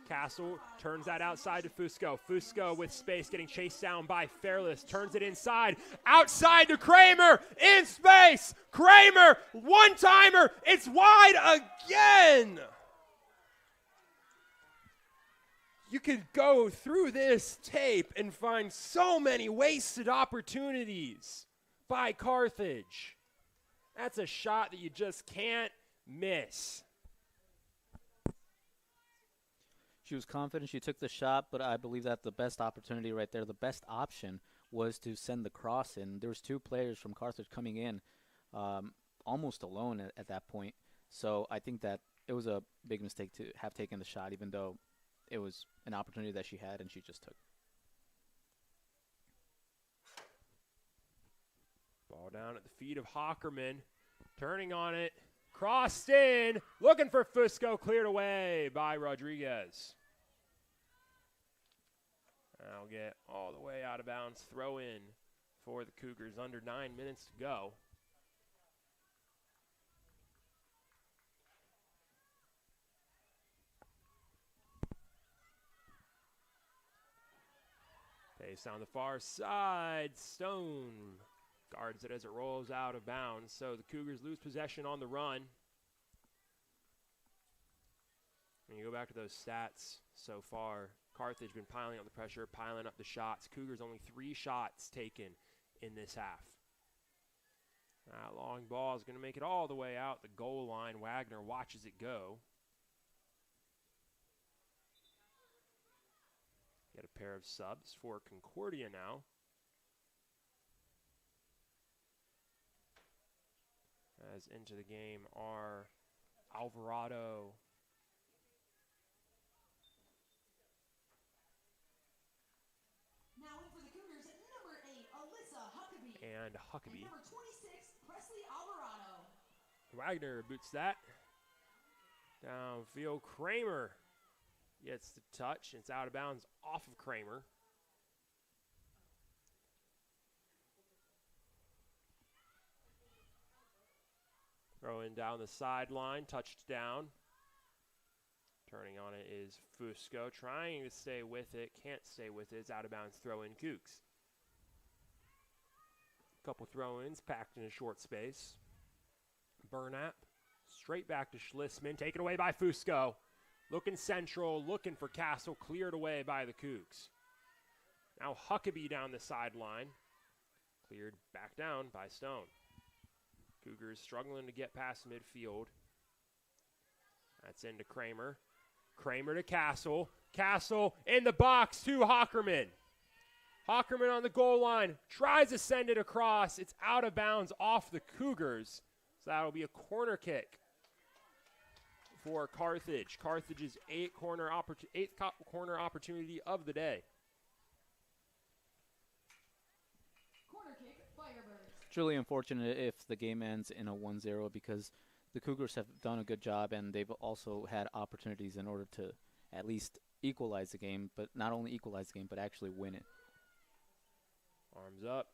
Castle turns that outside to Fusco. Fusco with space, getting chased down by Fairless. Turns it inside. Outside to Kramer. In space. Kramer. One-timer. It's wide again. You could go through this tape and find so many wasted opportunities by Carthage. That's a shot that you just can't miss. She was confident. She took the shot, but I believe that the best opportunity right there, the best option, was to send the cross in. There was two players from Carthage coming in almost alone at that point. So I think that it was a big mistake to have taken the shot, even though it was an opportunity that she had and she just took. Ball down at the feet of Hockerman. Turning on it. Crossed in. Looking for Fusco. Cleared away by Rodriguez. I'll get all the way out of bounds. Throw in for the Cougars. Under 9 minutes to go. Chase down the far side. Stone guards it as it rolls out of bounds. So the Cougars lose possession on the run. When you go back to those stats so far, Carthage been piling up the pressure, piling up the shots. Cougars only 3 shots taken in this half. That long ball is going to make it all the way out the goal line. Wagner watches it go. Get a pair of subs for Concordia now. As into the game are Alvarado, Now in for the Cougars at number 8, Alyssa Huckabee. and Huckabee. And number 26, Presley Alvarado. Wagner boots that. Downfield, Kramer gets the touch. It's out of bounds off of Kramer. Throwing down the sideline, touched down. Turning on it is Fusco, trying to stay with it, can't stay with it. It's out of bounds, throw in Cougs. Couple throw-ins packed in a short space. Burnap, straight back to Schlisman, taken away by Fusco. Looking central, looking for Castle, cleared away by the Cougs. Now Huckabee down the sideline, cleared back down by Stone. Cougars struggling to get past midfield. That's into Kramer. Kramer to Castle. Castle in the box to Hockerman. Hockerman on the goal line. Tries to send it across. It's out of bounds off the Cougars. So that'll be a corner kick for Carthage. Carthage's eighth corner opportunity of the day. Corner kick, Firebirds. It's really unfortunate if the game ends in a 1-0 because the Cougars have done a good job and they've also had opportunities in order to at least equalize the game, but not only equalize the game, but actually win it. Arms up,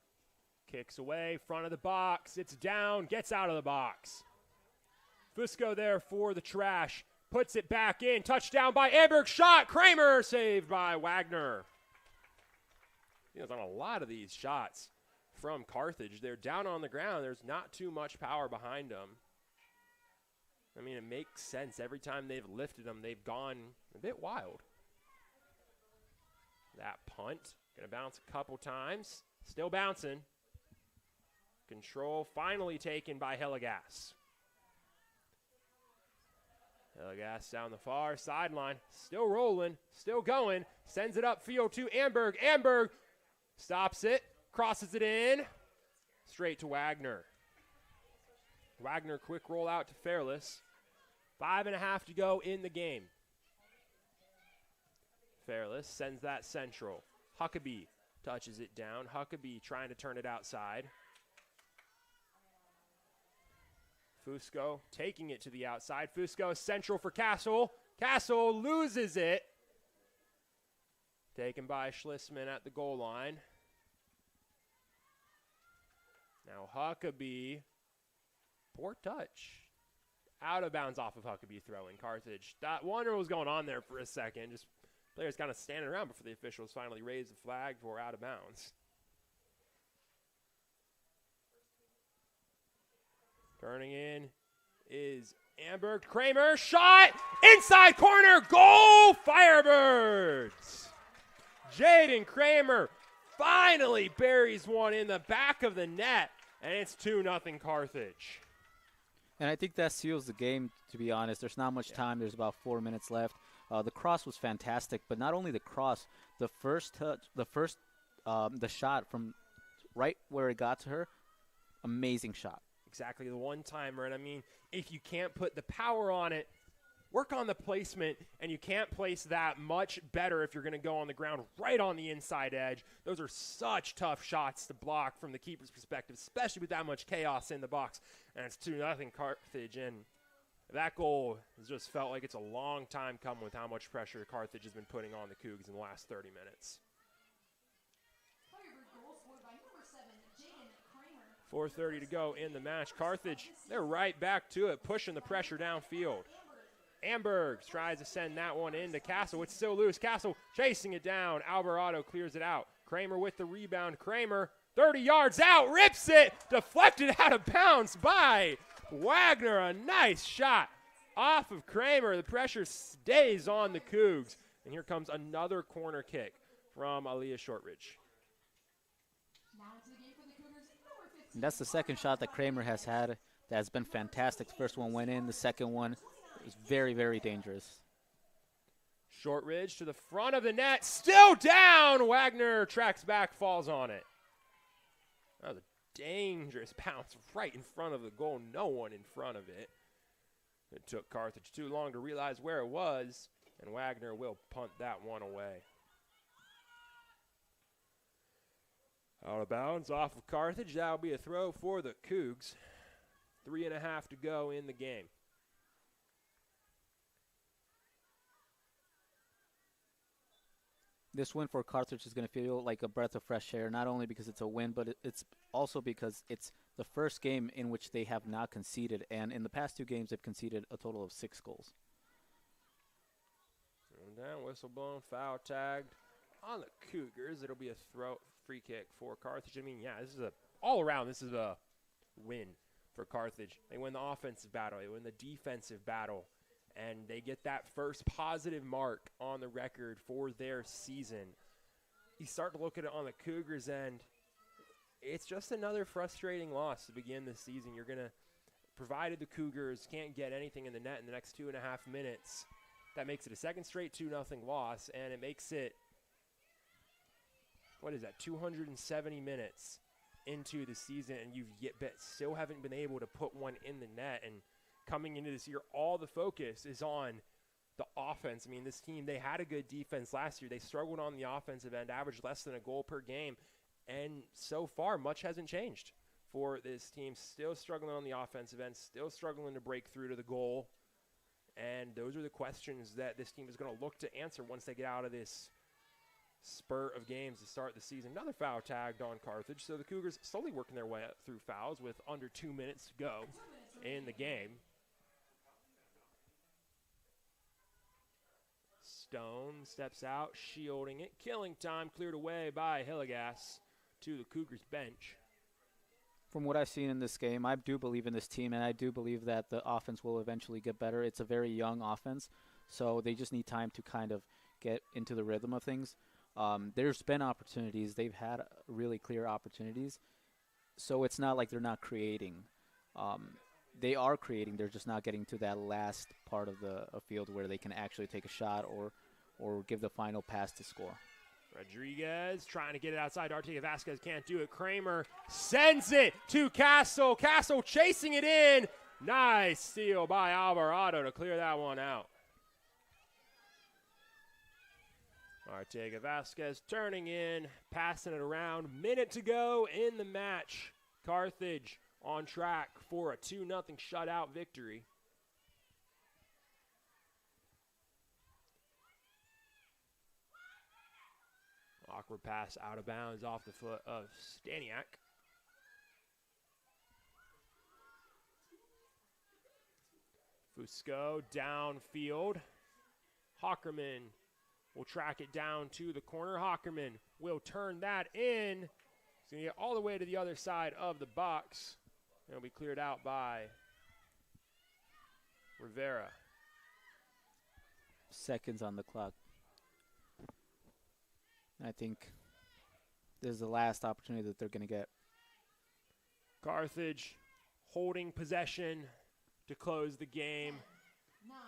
kicks away, front of the box, it's down, gets out of the box. Fusco there for the trash, puts it back in, touchdown by Amberg, shot, Kramer, saved by Wagner. There's on a lot of these shots from Carthage. They're down on the ground, there's not too much power behind them. I mean, it makes sense. Every time they've lifted them, they've gone a bit wild. That punt, going to bounce a couple times. Still bouncing. Control finally taken by Hillegas. Hillegas down the far sideline. Still rolling, still going. Sends it upfield to Amberg. Amberg stops it, crosses it in. Straight to Wagner. Wagner, quick roll out to Fairless. 5.5 to go in the game. Fairless sends that central. Huckabee touches it down. Huckabee trying to turn it outside. Fusco taking it to the outside. Fusco central for Castle. Castle loses it. Taken by Schlisman at the goal line. Now Huckabee. Poor touch. Out of bounds off of Huckabee throwing. Carthage. Wonder what was going on there for a second. Just players kind of standing around before the officials finally raised the flag for out of bounds. Turning in is Amberg. Kramer. Shot. Inside corner. Goal. Firebirds. Jaden Kramer finally buries one in the back of the net. And it's 2-0 Carthage. And I think that seals the game, to be honest. There's not much time. There's about 4 minutes left. The cross was fantastic, but not only the cross, the first touch, the shot from right where it got to her, amazing shot. Exactly, the one-timer. And I mean, if you can't put the power on it, work on the placement, and you can't place that much better if you're going to go on the ground right on the inside edge. Those are such tough shots to block from the keeper's perspective, especially with that much chaos in the box. And it's 2-0 Carthage, and that goal has just felt like it's a long time coming with how much pressure Carthage has been putting on the Cougs in the last 30 minutes. Firebird goal scored by number 7, Jaden Kramer. 4:30 to go in the match. Carthage, they're right back to it, pushing the pressure downfield. Amberg tries to send that one into Castle. It's still loose. Castle chasing it down. Alvarado clears it out. Kramer with the rebound. Kramer, 30 yards out, rips it, deflected out of bounds by Wagner. A nice shot off of Kramer. The pressure stays on the Cougs. And here comes another corner kick from Aaliyah Shortridge. And that's the second shot that Kramer has had that has been fantastic. The first one went in. The second one was very, very dangerous. Shortridge to the front of the net, still down. Wagner tracks back, falls on it. That was a dangerous bounce right in front of the goal. No one in front of it. It took Carthage too long to realize where it was, and Wagner will punt that one away. Out of bounds off of Carthage. That'll be a throw for the Cougs. 3.5 to go in the game. This win for Carthage is going to feel like a breath of fresh air, not only because it's a win, but it's also because it's the first game in which they have not conceded. And in the past 2 games, they've conceded a total of 6 goals. And down, whistle blown, foul tagged on the Cougars. It'll be a free kick for Carthage. I mean, yeah, this is all around, this is a win for Carthage. They win the offensive battle. They win the defensive battle. And they get that first positive mark on the record for their season. You start to look at it on the Cougars' end, it's just another frustrating loss to begin the season. You're going to, provided the Cougars can't get anything in the net in the next 2.5 minutes, that makes it a second straight 2-0 loss, and it makes it, 270 minutes into the season, and you still haven't been able to put one in the net. And coming into this year, all the focus is on the offense. I mean, this team, they had a good defense last year. They struggled on the offensive end, averaged less than a goal per game. And so far, much hasn't changed for this team. Still struggling on the offensive end, still struggling to break through to the goal. And those are the questions that this team is going to look to answer once they get out of this spur of games to start the season. Another foul tagged on Carthage. So the Cougars slowly working their way up through fouls with under 2 minutes to go in the game. Stone steps out, shielding it. Killing time cleared away by Hillegas to the Cougars bench. From what I've seen in this game, I do believe in this team, and I do believe that the offense will eventually get better. It's a very young offense, so they just need time to kind of get into the rhythm of things. There's been opportunities. They've had really clear opportunities, so it's not like they're not creating. They are creating. They're just not getting to that last part of the field where they can actually take a shot or give the final pass to score. Rodriguez trying to get it outside. Ortega Vasquez can't do it. Kramer sends it to Castle. Castle chasing it in. Nice steal by Alvarado to clear that one out. Ortega Vasquez turning in, passing it around. Minute to go in the match. Carthage on track for a 2-0 shutout victory. Awkward pass out of bounds off the foot of Staniak. Fusco downfield. Hockerman will track it down to the corner. Hockerman will turn that in. He's going to get all the way to the other side of the box. It'll be cleared out by Rivera. Seconds on the clock. I think this is the last opportunity that they're going to get. Carthage holding possession to close the game.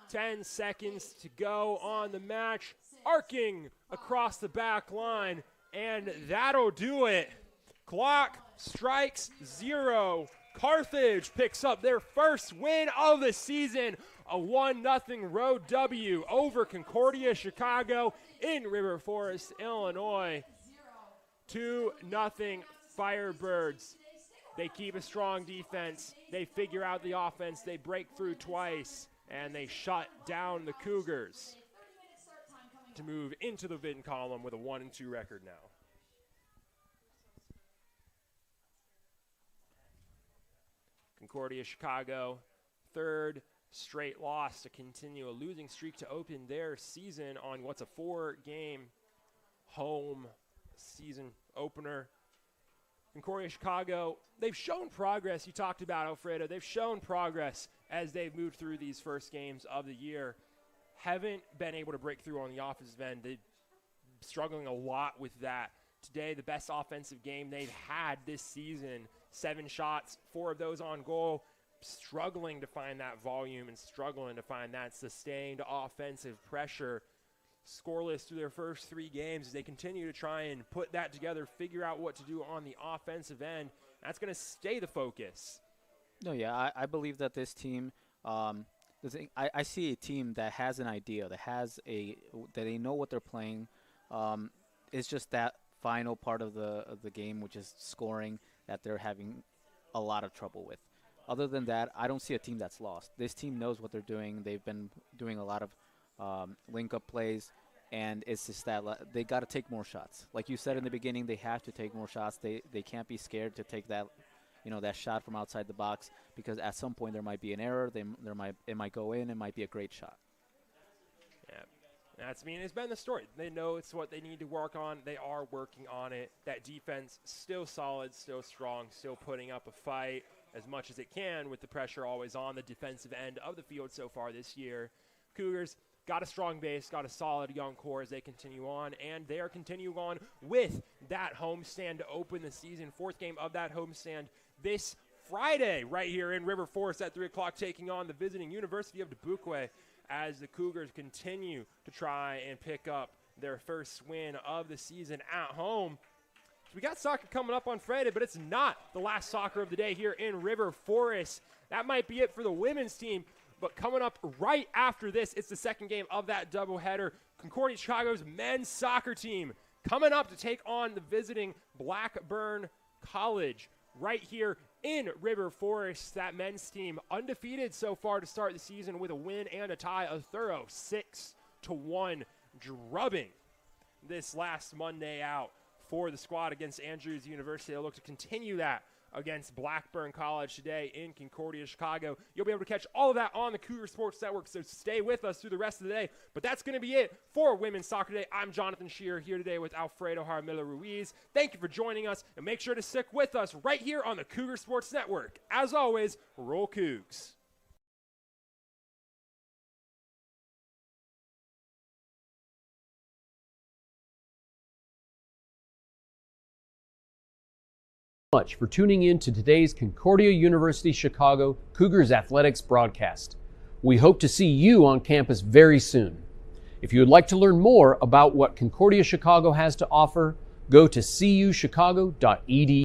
10 seconds to go on the match. Arcing across the back line, and that'll do it. Clock strikes 0. Carthage picks up their first win of the season, a 1-0 road W over Concordia Chicago in River Forest, Illinois. 2-0 Firebirds. They keep a strong defense. They figure out the offense. They break through twice, and they shut down the Cougars to move into the win column with a 1-2 record now. Concordia Chicago, third straight loss to continue a losing streak to open their season on what's a 4-game home season opener. Concordia Chicago, they've shown progress. You talked about Alfredo. They've shown progress as they've moved through these first games of the year. Haven't been able to break through on the offensive end. They're struggling a lot with that. Today, the best offensive game they've had this season. 7 shots, 4 of those on goal. Struggling to find that volume and struggling to find that sustained offensive pressure. Scoreless through their first 3 games as they continue to try and put that together, figure out what to do on the offensive end. That's going to stay the focus. No, yeah, I believe that this team, I see a team that has an idea, that they know what they're playing. It's just that final part of the game, which is scoring, that they're having a lot of trouble with. Other than that, I don't see a team that's lost. This team knows what they're doing. They've been doing a lot of link-up plays, and it's just that they got to take more shots. Like you said in the beginning, they have to take more shots. They can't be scared to take that, that shot from outside the box, because at some point there might be an error. It might go in. It might be a great shot. Yeah, it's been the story. They know it's what they need to work on. They are working on it. That defense still solid, still strong, still putting up a fight as much as it can with the pressure always on the defensive end of the field so far this year. Cougars got a strong base, got a solid young core as they continue on, and they are continuing on with that homestand to open the season. 4th game of that homestand this Friday right here in River Forest at 3 o'clock, taking on the visiting University of Dubuque as the Cougars continue to try and pick up their first win of the season at home. We got soccer coming up on Friday, but it's not the last soccer of the day here in River Forest. That might be it for the women's team, but coming up right after this, it's the 2nd game of that doubleheader. Concordia Chicago's men's soccer team coming up to take on the visiting Blackburn College right here in River Forest. That men's team undefeated so far to start the season with a win and a tie, a thorough 6-1 drubbing this last Monday out for the squad against Andrews University. They'll look to continue that against Blackburn College today in Concordia, Chicago. You'll be able to catch all of that on the Cougar Sports Network, so stay with us through the rest of the day. But that's going to be it for Women's Soccer Day. I'm Jonathan Shearer here today with Alfredo Jaramillo Ruiz. Thank you for joining us, and make sure to stick with us right here on the Cougar Sports Network. As always, roll Cougs. Much for tuning in to today's Concordia University Chicago Cougars Athletics broadcast. We hope to see you on campus very soon. If you would like to learn more about what Concordia Chicago has to offer, go to cuchicago.edu.